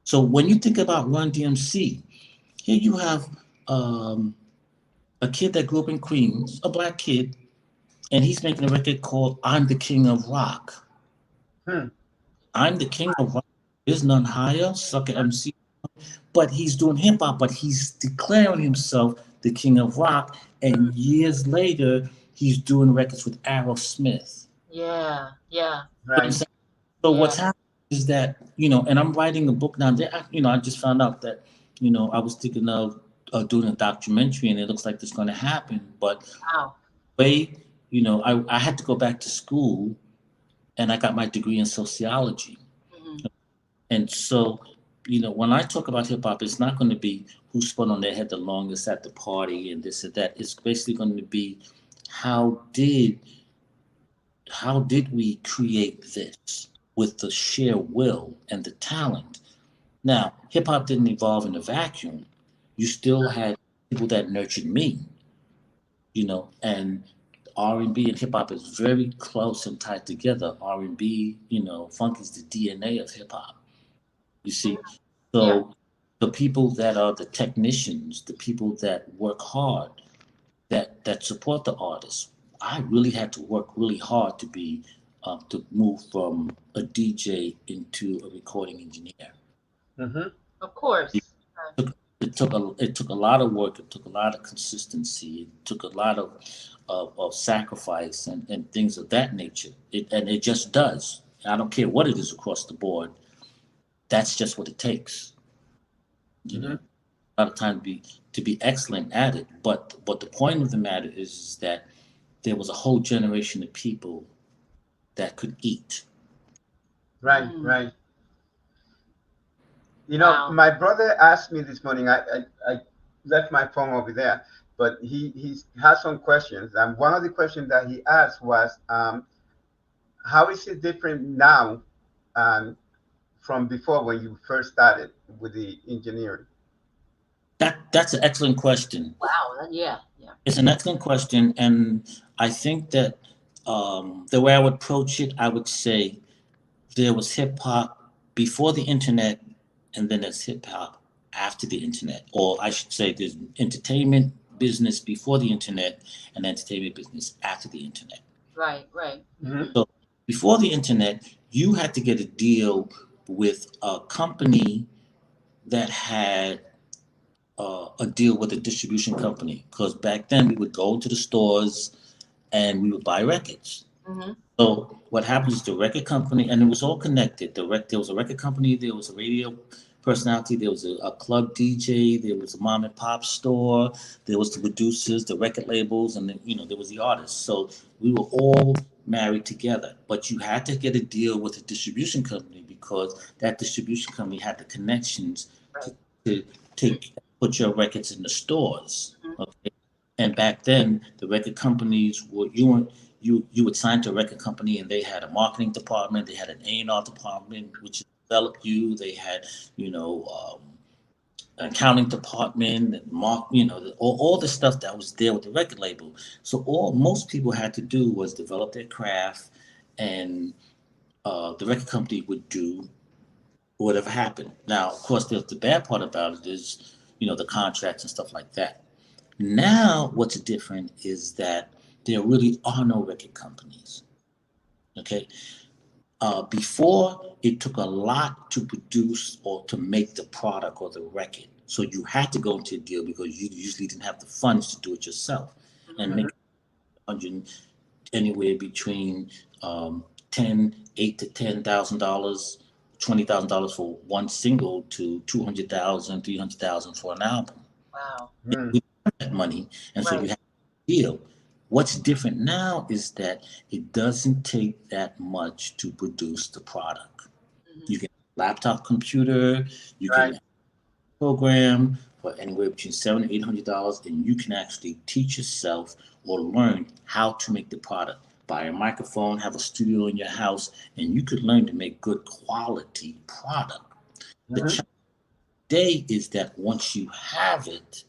So when you think about Run DMC, here you have a kid that grew up in Queens, a black kid, and he's making a record called I'm the King of Rock. Hmm. I'm the King of Rock. There's none higher, sucker MC. But he's doing hip hop, but he's declaring himself the King of Rock. And years later, he's doing records with Aerosmith. Yeah, yeah. Right. So what's happening is that, and I'm writing a book now. I just found out that, I was thinking of doing a documentary, and it looks like it's going to happen. But Wow. way, I had to go back to school, and I got my degree in sociology. Mm-hmm. And so, when I talk about hip hop, it's not going to be who spun on their head the longest at the party and this and that. It's basically going to be how did we create this with the sheer will and the talent? Now, hip hop didn't evolve in a vacuum. You still had people that nurtured me, and R&B and hip hop is very close and tied together. R&B, funk is the DNA of hip hop. You see, Yeah. so the people that are the technicians, the people that work hard, that support the artists, I really had to work really hard to move from a DJ into a recording engineer. Mm-hmm. Of course. It took a lot of work. It took a lot of consistency. It took a lot of sacrifice and things of that nature. It just does. I don't care what it is across the board. That's just what it takes. Mm-hmm. A lot of time to be excellent at it. But the point of the matter is that there was a whole generation of people that could eat. Right. Mm. Right. Wow. My brother asked me this morning. I left my phone over there, but he has some questions, and one of the questions that he asked was, how is it different now, from before when you first started with the engineering? That's an excellent question. Wow. Yeah. Yeah. It's an excellent question, and I think that the way I would approach it, I would say there was hip hop before the internet, and then there's hip hop after the internet, or I should say, there's entertainment business before the internet, and entertainment business after the internet. Right. Right. Mm-hmm. So before the internet, you had to get a deal with a company that had a deal with a distribution company, because back then we would go to the stores and we would buy records. Mm-hmm. So what happens is the record company, and it was all connected. There was a record company, there was a radio personality, there was a club DJ, there was a mom and pop store, there was the producers, the record labels, and then, there was the artists. So we were all married together. But you had to get a deal with a distribution company, because that distribution company had the connections to put your records in the stores. Okay. And back then, the record companies were you would sign to a record company, and they had a marketing department, they had an A&R department which developed you. They had accounting department, and all the stuff that was there with the record label. So all most people had to do was develop their craft, and the record company would do whatever happened. Now, of course, the bad part about it is, the contracts and stuff like that. Now, what's different is that there really are no record companies. Okay. Before, it took a lot to produce or to make the product or the record. So you had to go into a deal, because you usually didn't have the funds to do it yourself, and make anywhere between $8,000 to $10,000, $20,000 for one single, to $200,000, $300,000 for an album. Wow. Mm. We had that money, and so you had to deal. What's different now is that it doesn't take that much to produce the product. Mhm. You can laptop computer, you Right. can program for anywhere between $700 to $800, and you can actually teach yourself or learn how to make the product. Buy a microphone, have a studio in your house, and you could learn to make good quality product. The Mhm. challenge today is that once you have it,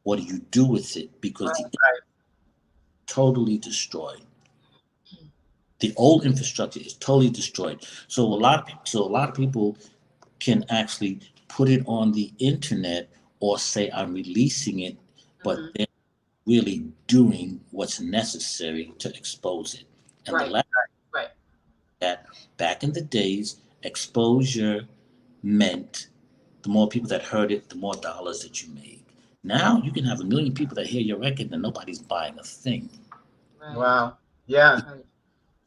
what do you do with it? Because the Right. totally destroyed. The old infrastructure is totally destroyed. So a lot of people can actually put it on the internet or say I'm releasing it, but Mhm. they're really doing what's necessary to expose it. And the Right. last Right. that back in the days, exposure meant the more people that heard it, the more dollars that you made. Now you can have 1 million people that hear your record and nobody's buying a thing. Right. Wow. Yeah. Right.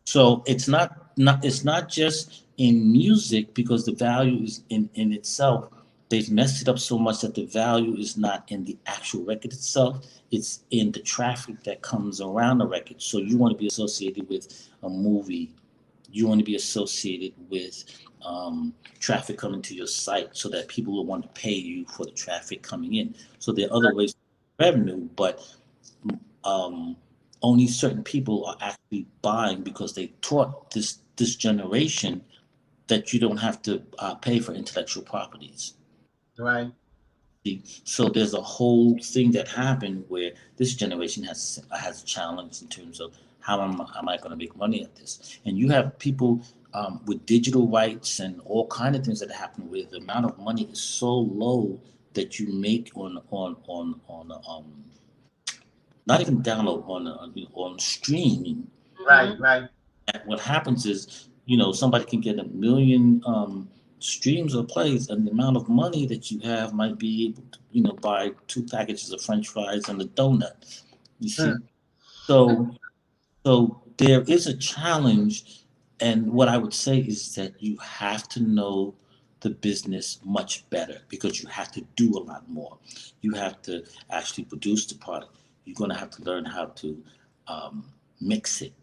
So it's not just in music because the value is in itself. They've messed it up so much that the value is not in the actual record itself. It's in the traffic that comes around the record. So you want to be associated with a movie. You want to be associated with traffic coming to your site so that people will want to pay you for the traffic coming in. So there are other ways to revenue, but um, only certain people are actually buying because they taught this generation that you don't have to pay for intellectual properties. Right. So there's a whole thing that happened where this generation has a challenge in terms of how am I going to make money at this? And you have people with digital rights and all kind of things that happen where the amount of money is so low that you make on not even download on streaming. Right. Mhm. Right. And what happens is, somebody can get 1 million streams or plays, and the amount of money that you have might be able to, buy 2 packages of French fries and a donut. You Hmm. see, so there is a challenge, and what I would say is that you have to know the business much better because you have to do a lot more. You have to actually produce the product. You're going to have to learn how to mix it,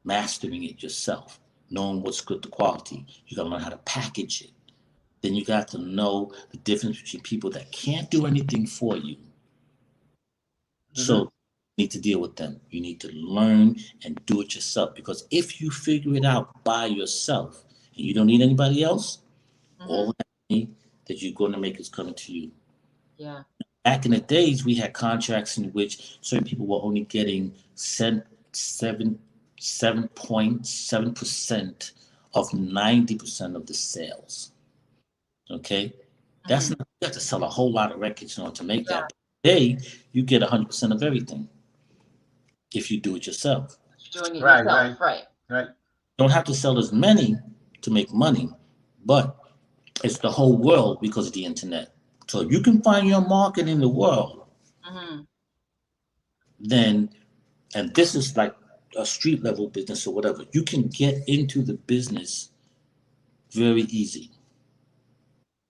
mastering it yourself, knowing what's good to quality. You got to learn how to package it. Then you got to know the difference between people that can't do anything for you. Mhm. So you need to deal with them. You need to learn and do it yourself because if you figure it out by yourself and you don't need anybody else, all Mhm. that money that you're going to make is coming to you. Yeah. Back in the days, we had contracts in which certain people were only getting 7.7% of 90% of the sales. Okay, that's Mhm. not, you have to sell a whole lot of records in order to make Yeah. that. Today, you get 100% of everything if you do it yourself. You're doing it Right. yourself. Right. Right. Right. You don't have to sell as many to make money, but it's the whole world because of the internet. So if you can find your market in the world, Mhm. then, and this is like a street level business or whatever, you can get into the business very easy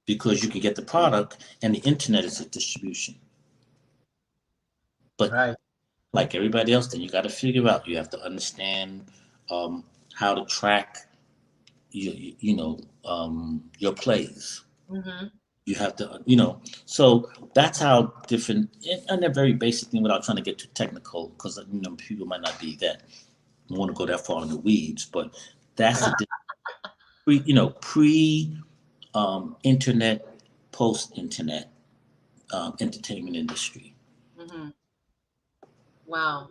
because you can get the product and the internet is a distribution. But Right. like everybody else, then you got to figure out, you have to understand um, how to track your plays. Mhm. You have to, so that's how different, and a very basic thing without trying to get too technical, because people might not be that want to go that far in the weeds, but that's the pre internet, post internet entertainment industry. Mhm. Wow.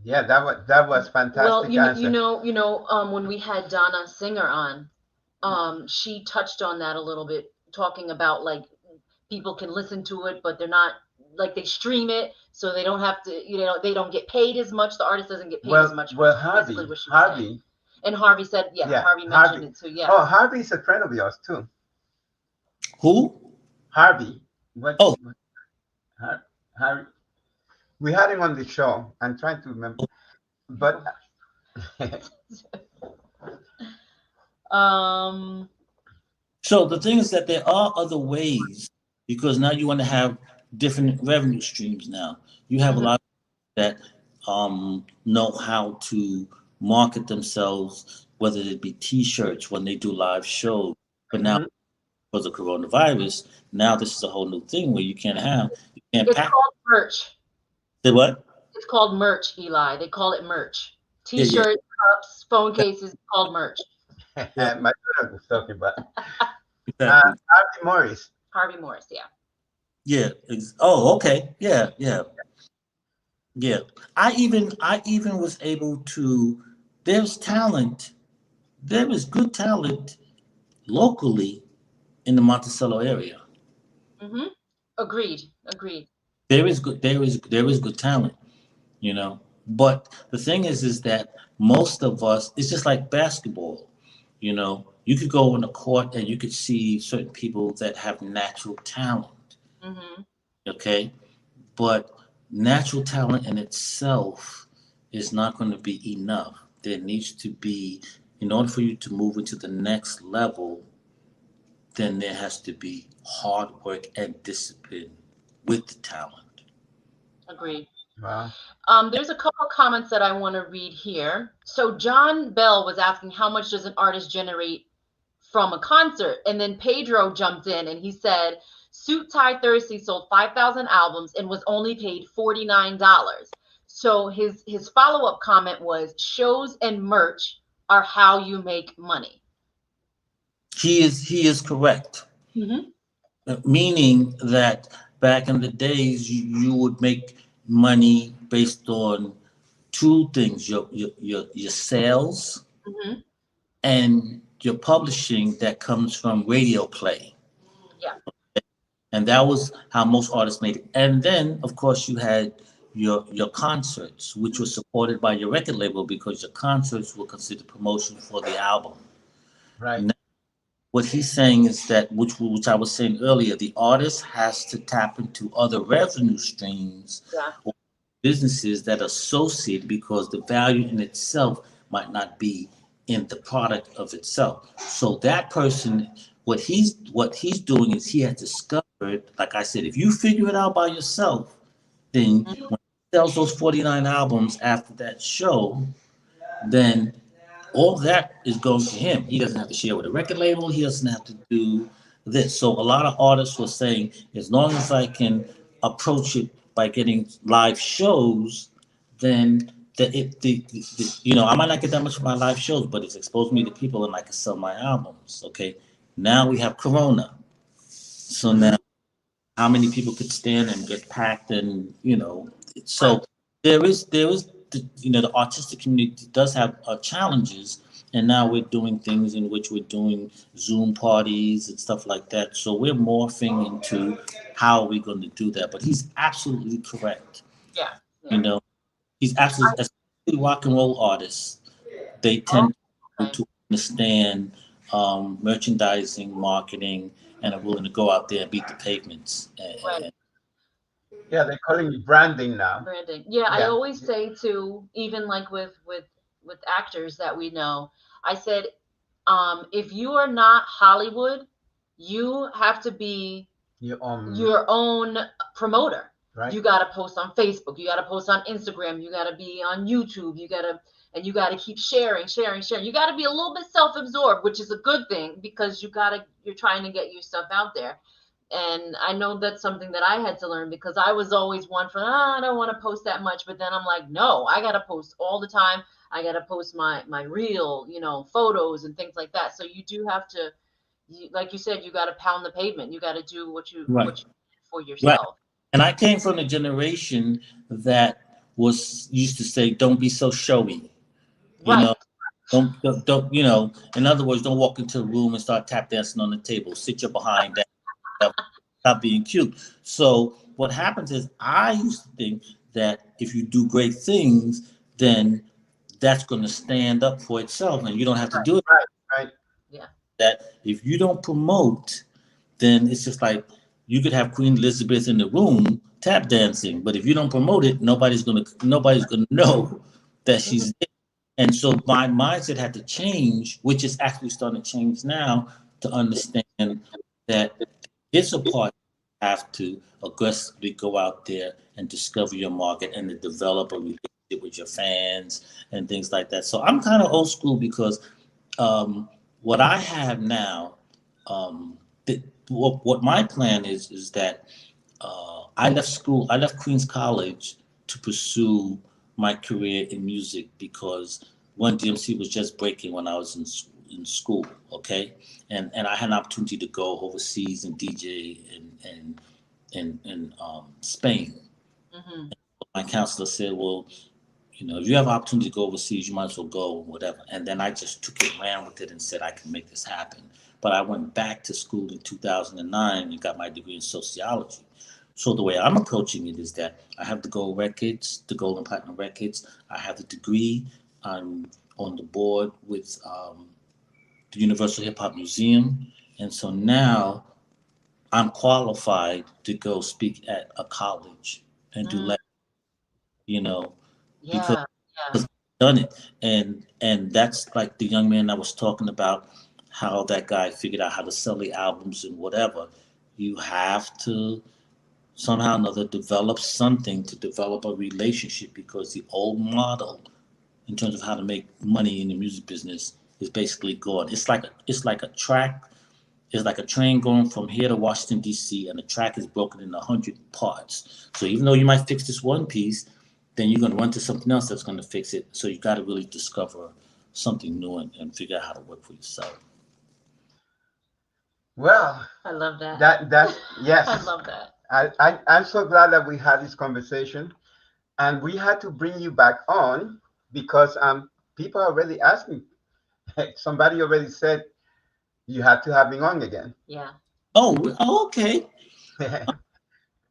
Yeah. That was Well, fantastic answer. when we had Donna Singer on, she touched on that a little bit, talking about like people can listen to it, but they're not like they stream it, so they don't have to, they don't get paid as much. The artist doesn't get paid as Well, much, which well, is basically Harvey, what she was saying. Harvey, And Harvey said, yeah, yeah, Harvey mentioned Harvey. it too. Yeah. Oh, Harvey's a friend of yours too. Who? Harvey, what? Oh, Harvey, we had him on the show. I'm trying to remember, but Um. so the thing is that there are other ways because now you want to have different revenue streams now. You have a Mhm. lot that know how to market themselves, whether it be T-shirts when they do live shows. But now, because of coronavirus, now this is a whole new thing where you can't It's called merch. Say what? It's called merch, Eli. They call it merch. Yeah, yeah. T-shirts, cups, phone cases, called merch. My brother was talking about Exactly. Harvey Morris. Harvey Morris, yeah. Yeah. Oh, okay. Yeah, yeah. Yeah. I even was able to, there's talent. There is good talent locally in the Monticello area. Mm-hmm. Agreed. There is good talent, you know. But the thing is that most of us, it's just like basketball, you know. You could go on the court and you could see certain people that have natural talent, Mm-hmm. okay? But natural talent in itself is not going to be enough. There needs to be, in order for you to move into the next level, then there has to be hard work and discipline with the talent. Agreed. Wow. There's a couple of comments that I want to read here. So John Bell was asking how much does an artist generate from a concert? And then Pedro jumped in and he said, Suit Tie Thursday sold 5,000 albums and was only paid $49. So his follow-up comment was, shows and merch are how you make money. He is correct. Mm-hmm. Meaning that back in the days, you would make money based on two things: your sales Mm-hmm. and your publishing that comes from radio play. Yeah. And that was how most artists made it. And then, of course, you had your concerts, which were supported by your record label because your concerts were considered promotion for the album. Right. Now, what he's saying is that, which I was saying earlier, the artist has to tap into other revenue streams or businesses that are associated, because the value in itself might not be in the product of itself. So that person, what he's doing is he has discovered, like I said, if you figure it out by yourself, then when he sells those 49 albums after that show, then all that is going to him. He doesn't have to share with a record label. He doesn't have to do this. So a lot of artists were saying, as long as I can approach it by getting live shows, then I might not get that much from my live shows, but it's exposed me to people and I can sell my albums. Okay. Now we have Corona. So now how many people could stand and get packed, and so there is the artistic community does have challenges, and now we're doing things in which we're doing Zoom parties and stuff like that. So we're morphing into how are we going to do that. But he's absolutely correct. Yeah. He's absolutely, especially rock and roll artists, they tend to understand merchandising, marketing, and are willing to go out there and beat the pavements. Yeah, they're calling it branding now. Branding. Yeah, I always say too, even like with actors that we know, I said, if you are not Hollywood, you have to be your own promoter. Right. You got to post on Facebook. You got to post on Instagram. You got to be on YouTube. You got to keep sharing. You got to be a little bit self-absorbed, which is a good thing because you're trying to get your stuff out there. And I know that's something that I had to learn because I was always one for, I don't want to post that much. But then I'm like, no, I got to post all the time. I got to post my real, photos and things like that. So you do have to, like you said, you got to pound the pavement. You got to do what you for yourself. Right. And I came from a generation that used to say, don't be so showy. Don't, in other words, don't walk into a room and start tap dancing on the table. Sit your behind down. Stop being cute. So what happens is I used to think that if you do great things, then that's going to stand up for itself and you don't have to do it. Right. Yeah. That if you don't promote, then it's just like you could have Queen Elizabeth in the room tap dancing, but if you don't promote it, nobody's gonna know that she's there. And so my mindset had to change, which is actually starting to change now, to understand that it's a part you have to aggressively go out there and discover your market and to develop a relationship with your fans and things like that. So I'm kind of old school because what I have now, what my plan is that I left Queens College to pursue my career in music because One DMC was just breaking when I was in school, okay, and I had an opportunity to go overseas and DJ in Spain. Mm-hmm. My counselor said, well, if you have an opportunity to go overseas, you might as well go, whatever. And then I just took it, ran with it, and said I can make this happen. But I went back to school in 2009 and got my degree in sociology. So the way I'm approaching it is that I have the gold records, the gold and platinum records. I have the degree. I'm on the board with the Universal Hip Hop Museum. And so now I'm qualified to go speak at a college and do lectures, because I've done it. And that's like the young man I was talking about, how that guy figured out how to sell the albums and whatever. You have to somehow or another develop something to develop a relationship, because the old model in terms of how to make money in the music business is basically gone. It's like a track. It's like a train going from here to Washington, D.C., and the track is broken into 100 parts. So even though you might fix this one piece, then you're going to run to something else that's going to fix it. So you got to really discover something new and figure out how to work for yourself. Well, I love that. That's yes. I love that. I'm so glad that we had this conversation, and we had to bring you back on because people are already asking. Somebody already said you have to have me on again. Yeah. Oh, okay.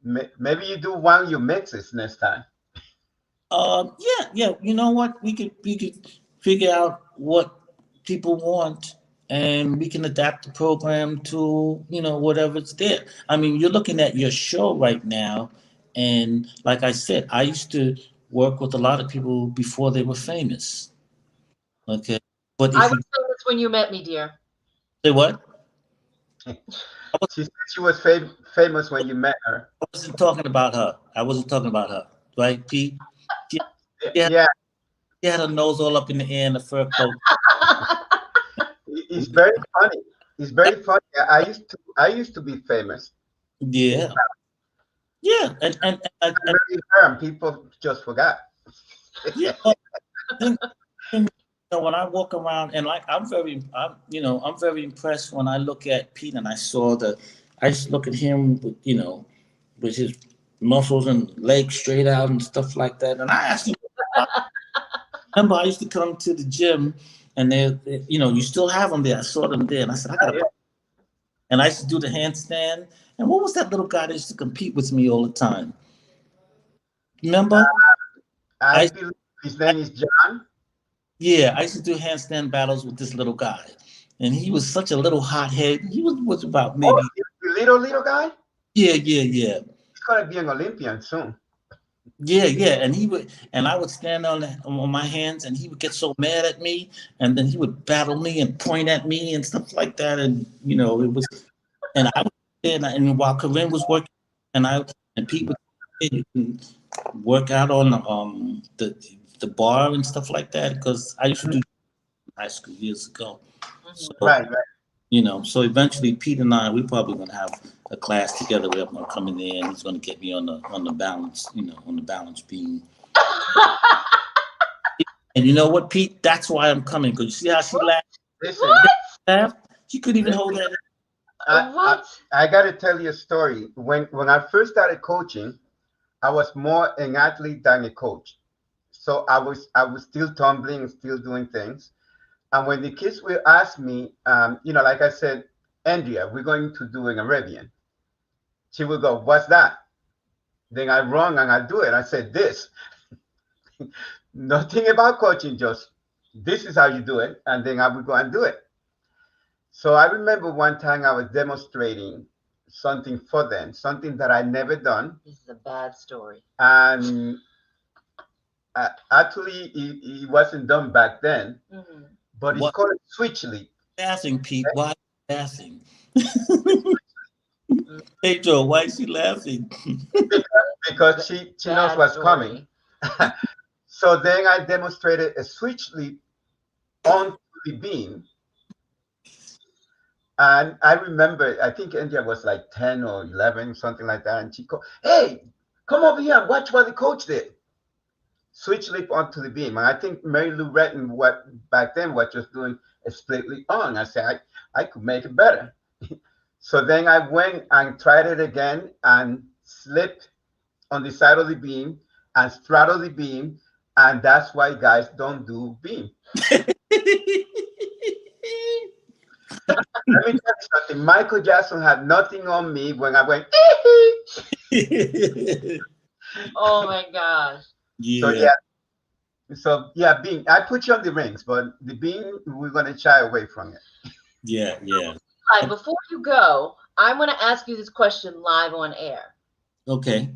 Maybe you do one of your mixes next time. Yeah. You know what? We could figure out what people want, and we can adapt the program to whatever's there. I mean, you're looking at your show right now, and like I said, I used to work with a lot of people before they were famous. Okay, but if I you was famous when you met me, dear. say what? She said she was famous when you met her. I wasn't talking about her, right, Pete? She, Yeah, she had her nose all up in the air in the fur coat. it's very funny. It's very funny. I used to be famous. Yeah, and I married her, and people just forgot. yeah. When I walk around, and like I'm very impressed when I look at Pete, and I just look at him with his muscles and legs straight out and stuff like that. And I asked him, remember I used to come to the gym, and you still have them there. I saw them there, and I said, I gotta. And I used to do the handstand. And what was that little guy that used to compete with me all the time? Remember? I believe his name is John. Yeah, I used to do handstand battles with this little guy, and he was such a little hothead. He was about maybe The little guy. Yeah. He's gonna be an Olympian soon. Yeah, and I would stand on my hands, and he would get so mad at me, and then he would battle me and point at me and stuff like that, and it was, and I was there, and while Corinne was working, and Pete would work out on the bar and stuff like that, because I used to do high school years ago. So, Right. So eventually Pete and we probably gonna have a class together where I'm gonna come in there, and he's gonna get me on the balance, on the balance beam. And you know what, Pete? That's why I'm coming, because you see how she laughed? Listen, Laughed? She couldn't even hold that. I got to tell you a story. When I first started coaching, I was more an athlete than a coach. So I was still tumbling, still doing things. And when the kids will ask me, like I said, Andrea, we're going to do an Arabian. She will go, what's that? Then I run and I do it. I said, this. Nothing about coaching, just this is how you do it. And then I will go and do it. So I remember one time I was demonstrating something for them, something that I never done. This is a bad story. And actually, it wasn't done back then. Mm-hmm. But it's called switch leap. Laughing, Pete. Why laughing? Hey Joe, why is she laughing? because she knows what's coming. So then I demonstrated a switch leap onto the beam. And I remember, I think India was like 10 or 11, something like that. And she called, hey, come over here and watch what the coach did. Switch leap onto the beam. And I think Mary Lou Retton, back then, was just doing a split leap on. I said, I could make it better. So then I went and tried it again and slipped on the side of the beam and straddled the beam. And that's why guys don't do beam. Let me tell you something. Michael Jackson had nothing on me when I went. Oh my gosh. Yeah. So beam. I put you on the rings, but the beam, we're gonna shy away from it. Yeah. Right, before you go, I'm going to ask you this question live on air. Okay.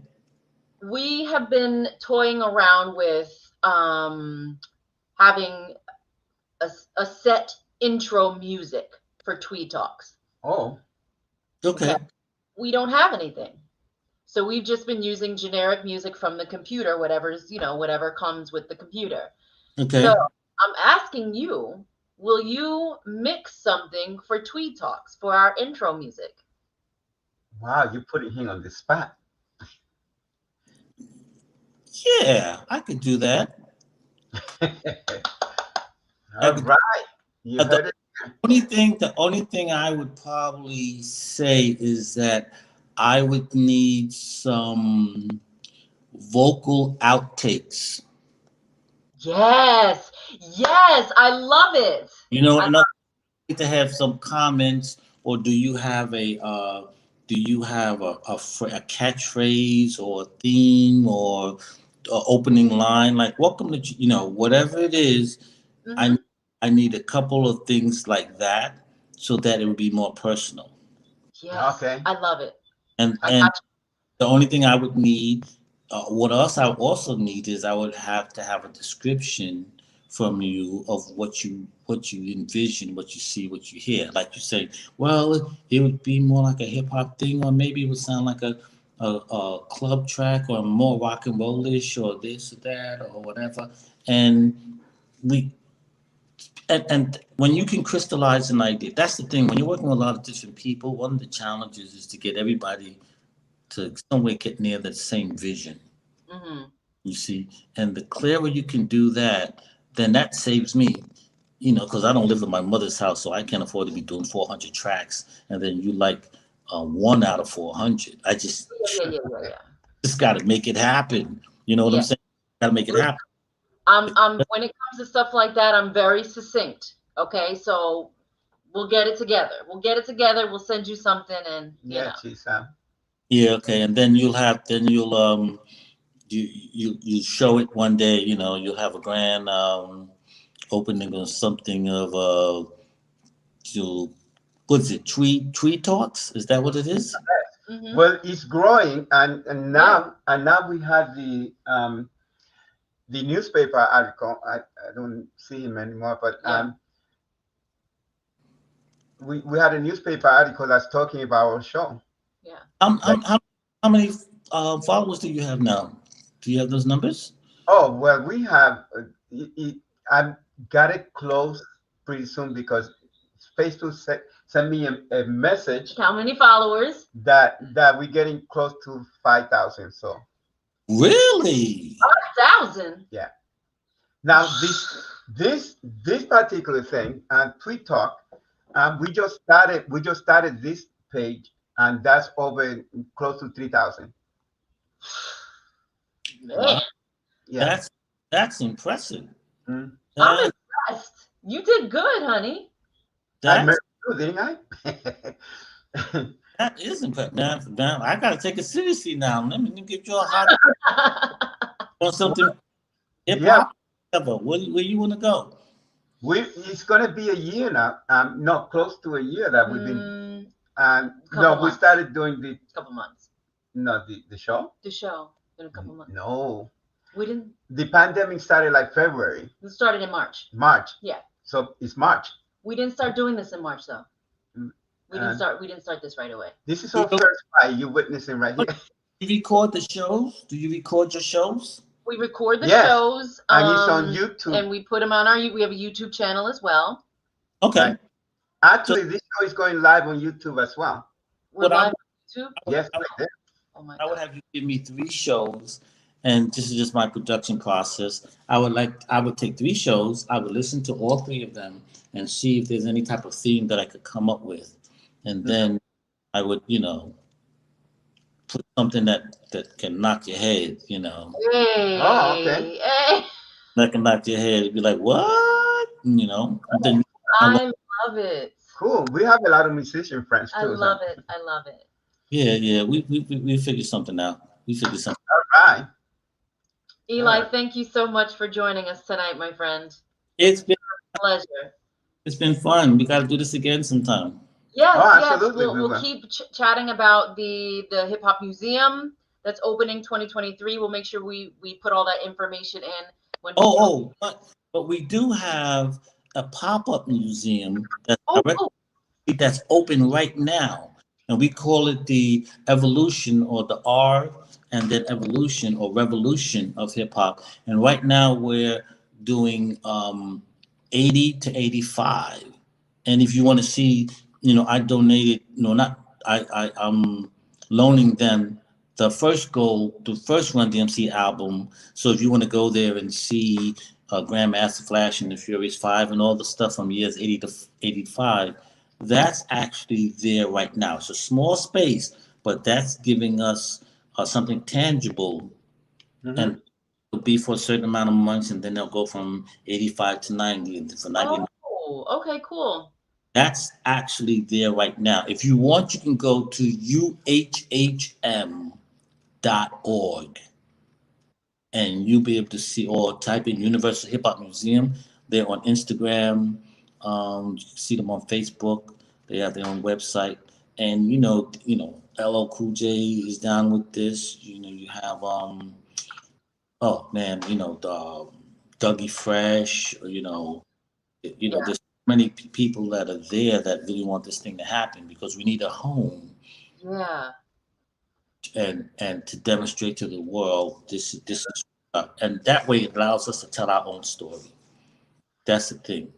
We have been toying around with having a set intro music for Tweed Talks. Oh. Okay. We don't have anything. So we've just been using generic music from the computer, whatever comes with the computer. Okay. So I'm asking you, will you mix something for Tweed Talks for our intro music? Wow, you putting him on the spot. Yeah, I could do that. All right. You heard it. The only thing I would probably say is that I would need some vocal outtakes. Yes, I love it. You know, enough to have some comments, or do you have a catchphrase or a theme or an opening line, like welcome to, whatever it is. Mm-hmm. I need a couple of things like that so that it would be more personal. Yes, okay. I love it. And the only thing I would need, what else I also need is I would have to have a description from you of what you envision, what you see, what you hear. Like you say, well, it would be more like a hip hop thing, or maybe it would sound like a club track, or more rock and rollish, or this or that, or whatever. And when you can crystallize an idea, that's the thing. When you're working with a lot of different people, one of the challenges is to get everybody to some way get near the same vision. Mm-hmm. You see, and the clearer you can do that, then that saves me, because I don't live in my mother's house, so I can't afford to be doing 400 tracks, and then you like 1 out of 400. I just got to make it happen. You know what I'm saying? Got to make it happen. When it comes to stuff like that, I'm very succinct. Okay, so we'll get it together. We'll send you something, and Yeah, okay, and then you'll you show it one day. You'll have a grand opening or something of what is it? Tweed Talks? Is that what it is? Mm-hmm. Well, it's growing, and now we have the newspaper article. I don't see him anymore, but we had a newspaper article that's talking about our show. Yeah. How many followers do you have now? Do you have those numbers? Oh, well, we have. I've got it close pretty soon because Facebook sent me a message. How many followers? That we're getting close to 5,000. So. Really? 5,000. Yeah. Now this particular thing, Tweed Talk, we just started this page, and that's over close to 3,000. Man. Yeah. That's impressive. Mm-hmm. I'm impressed. You did good, honey. I remember, didn't I? That is impressive. Now I gotta take it seriously now. Let me give you a hot or something. Hip-hop. Where you want to go? It's gonna be a year now. No, close to a year that we've been. We started doing the couple months. No, the show. The show in a couple months. No, we didn't. The pandemic started like February. It started in March. Yeah. So it's March. We didn't start doing this in March, though. We didn't start this right away. This is our first fight you're witnessing right here. Do you record the shows? Do you record your shows? We record the Yes. shows. And it's on YouTube. And we put them on we have a YouTube channel as well. Okay. Right. Actually, this show is going live on YouTube as well. We're live on YouTube? Yes, right there. Oh my I would God. have you give me 3 shows, and this is just my production process. I would take 3 shows, I would listen to all 3 of them and see if there's any type of theme that I could come up with. And then I would, put something that can knock your head, Hey, Oh, okay. hey. that can knock your head. You'd be like, what? And then I love it. Cool. We have a lot of musician friends too. I love it. I love it. yeah, we figured something out. All right. Eli, thank you so much for joining us tonight, my friend. It's been a pleasure. It's been fun. We got to do this again sometime. Yes, absolutely. We'll keep chatting about the Hip Hop Museum that's opening 2023. We'll make sure we put all that information in. When but we do have a pop-up museum that's open right now, and we call it the Evolution, or the R and then Evolution or Revolution of Hip Hop. And right now we're doing 80 to 85. And if you want to see, I donated, I'm loaning them the first Run DMC album. So if you want to go there and see Grandmaster Flash and the Furious 5 and all the stuff from years 80 to 85, that's actually there right now. It's a small space, but that's giving us something tangible. And it'll be for a certain amount of months, and then they'll go from 85 to 90 and for 99. Oh, okay, cool. That's actually there right now. If you want, you can go to uhhm.org and you'll be able to see, or type in Universal Hip Hop Museum. They're on Instagram. You can see them on Facebook. They have their own website. And LL Cool J is down with this. You have the Dougie Fresh. There's many people that are there that really want this thing to happen, because we need a home. Yeah. And to demonstrate to the world this is, and that way it allows us to tell our own story. That's the thing,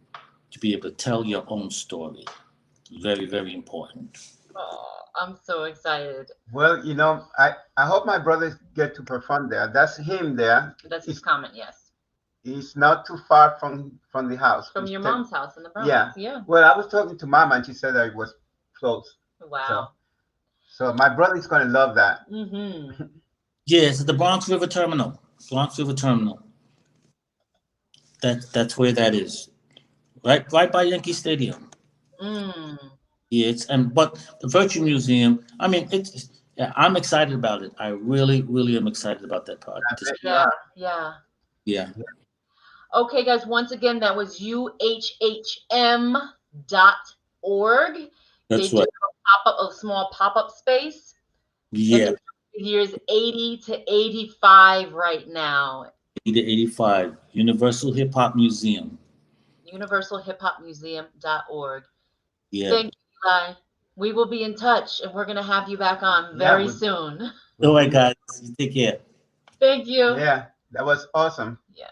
to be able to tell your own story. Very, very important. Oh, I'm so excited. Well, I hope my brothers get to perform there. That's him there. That's his comment, yes. He's not too far from the house. From your mom's house in the Bronx. Yeah. Well, I was talking to Mama, and she said that it was close. Wow. So my brother's going to love that. Mm-hmm. Yes, at the Bronx River Terminal. That's where that is. Right by Yankee Stadium. Mm. Yeah, but the Virtue Museum, I'm excited about it. I really, really am excited about that project. Yeah. Okay, guys, once again, that was uhhm.org. That's they right. do a small pop-up space. Yeah. And the year is 80 to 85 right now. 80 to 85. Universal Hip Hop Museum. UniversalHipHopMuseum.org. Yeah. Thank you, Eli. We will be in touch, and we're going to have you back on very soon. All right, guys. Take care. Thank you. Yeah, that was awesome. Yeah.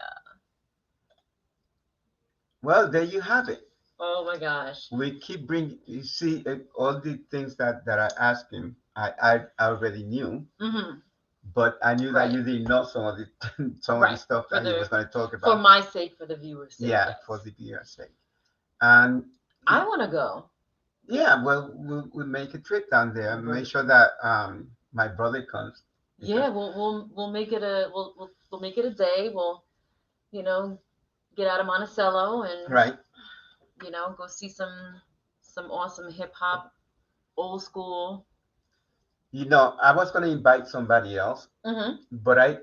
Well, there you have it. Oh my gosh. We keep bringing, you see, all the things that I asked him, I already knew. Mm-hmm. But I knew that you didn't know some of the stuff that he was going to talk about. For my sake, for the viewers' sake. Yeah, for the viewers' sake. And I want to go. Yeah, well, we'll make a trip down there and make sure that my brother comes. Yeah, we'll make it we'll make it a day. We'll, get out of Monticello and go see some awesome hip hop, old school. I was going to invite somebody else, but I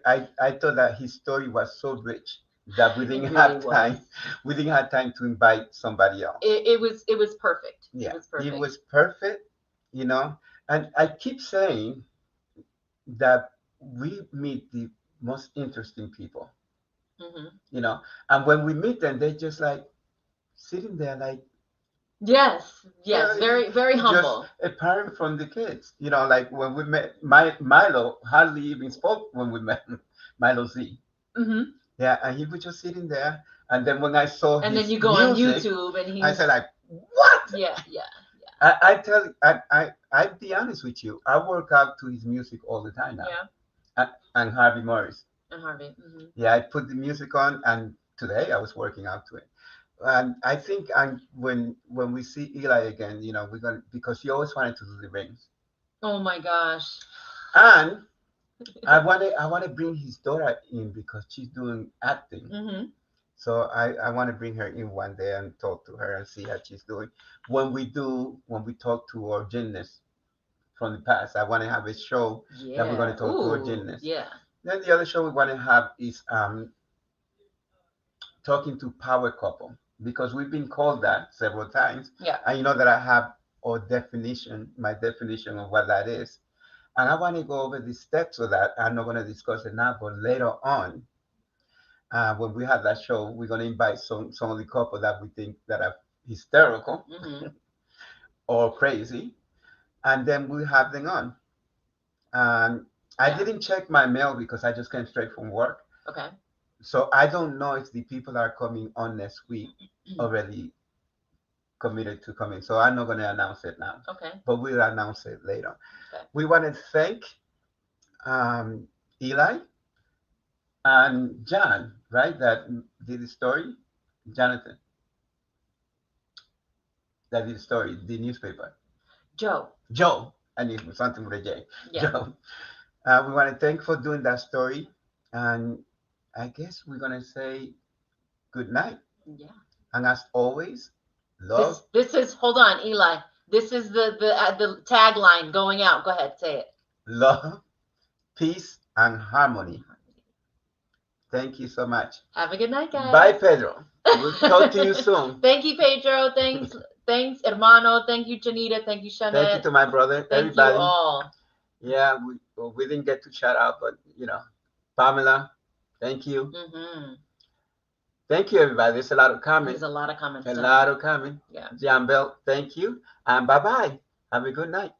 thought that his story was so rich that we didn't have time. We didn't have time to invite somebody else. It was perfect. Yeah, it was perfect. And I keep saying that we meet the most interesting people. And when we meet them, they're just like sitting there, like. Yes, very, very humble. Just a parent from the kids, like when we met Milo, hardly even spoke when we met Milo Z. Yeah, and he was just sitting there. And then when I saw And his then you go on music, YouTube and he's. I said like, what? Yeah, yeah. I tell you, I'll be honest with you. I work out to his music all the time now. Yeah. And Harvey Morris. And Harvey. Yeah, I put the music on, and today I was working out to it. And I think when we see Eli again, you know, we're gonna, because he always wanted to do the rings. Oh my gosh. And I want to bring his daughter in because she's doing acting. So I want to bring her in one day and talk to her and see how she's doing. When we talk to our gymnasts from the past, I want to have a show that we're going to talk to our gymnasts. Yeah. Then the other show we want to have is talking to power couple, because we've been called that several times. Yeah. And you know that I have my definition of what that is. And I want to go over the steps of that. I'm not going to discuss it now, but later on, when we have that show, we're going to invite some of the couple that we think that are hysterical or crazy, and then we have them on. I didn't check my mail because I just came straight from work. Okay. So I don't know if the people that are coming on next week already committed to coming. So I'm not going to announce it now. Okay. But we'll announce it later. Okay. We want to thank Eli and John, right? That did the story. Jonathan. That did the story, the newspaper. Joe. I need something with a J. Yeah. Joe. We want to thank for doing that story. And I guess we're going to say good night. Yeah. And as always, love. This is, hold on, Eli. This is the tagline going out. Go ahead, say it. Love, peace, and harmony. Thank you so much. Have a good night, guys. Bye, Pedro. We'll talk to you soon. Thank you, Pedro. Thanks, hermano. Thank you, Janita. Thank you, Shanette. Thank you to my brother. Thank everybody. you all. Yeah, we didn't get to shout out, but Pamela, thank you. Thank you, everybody. There's a lot of comments. There's a lot of comments. A lot of comments. Yeah. John Bell, thank you. And bye-bye. Have a good night.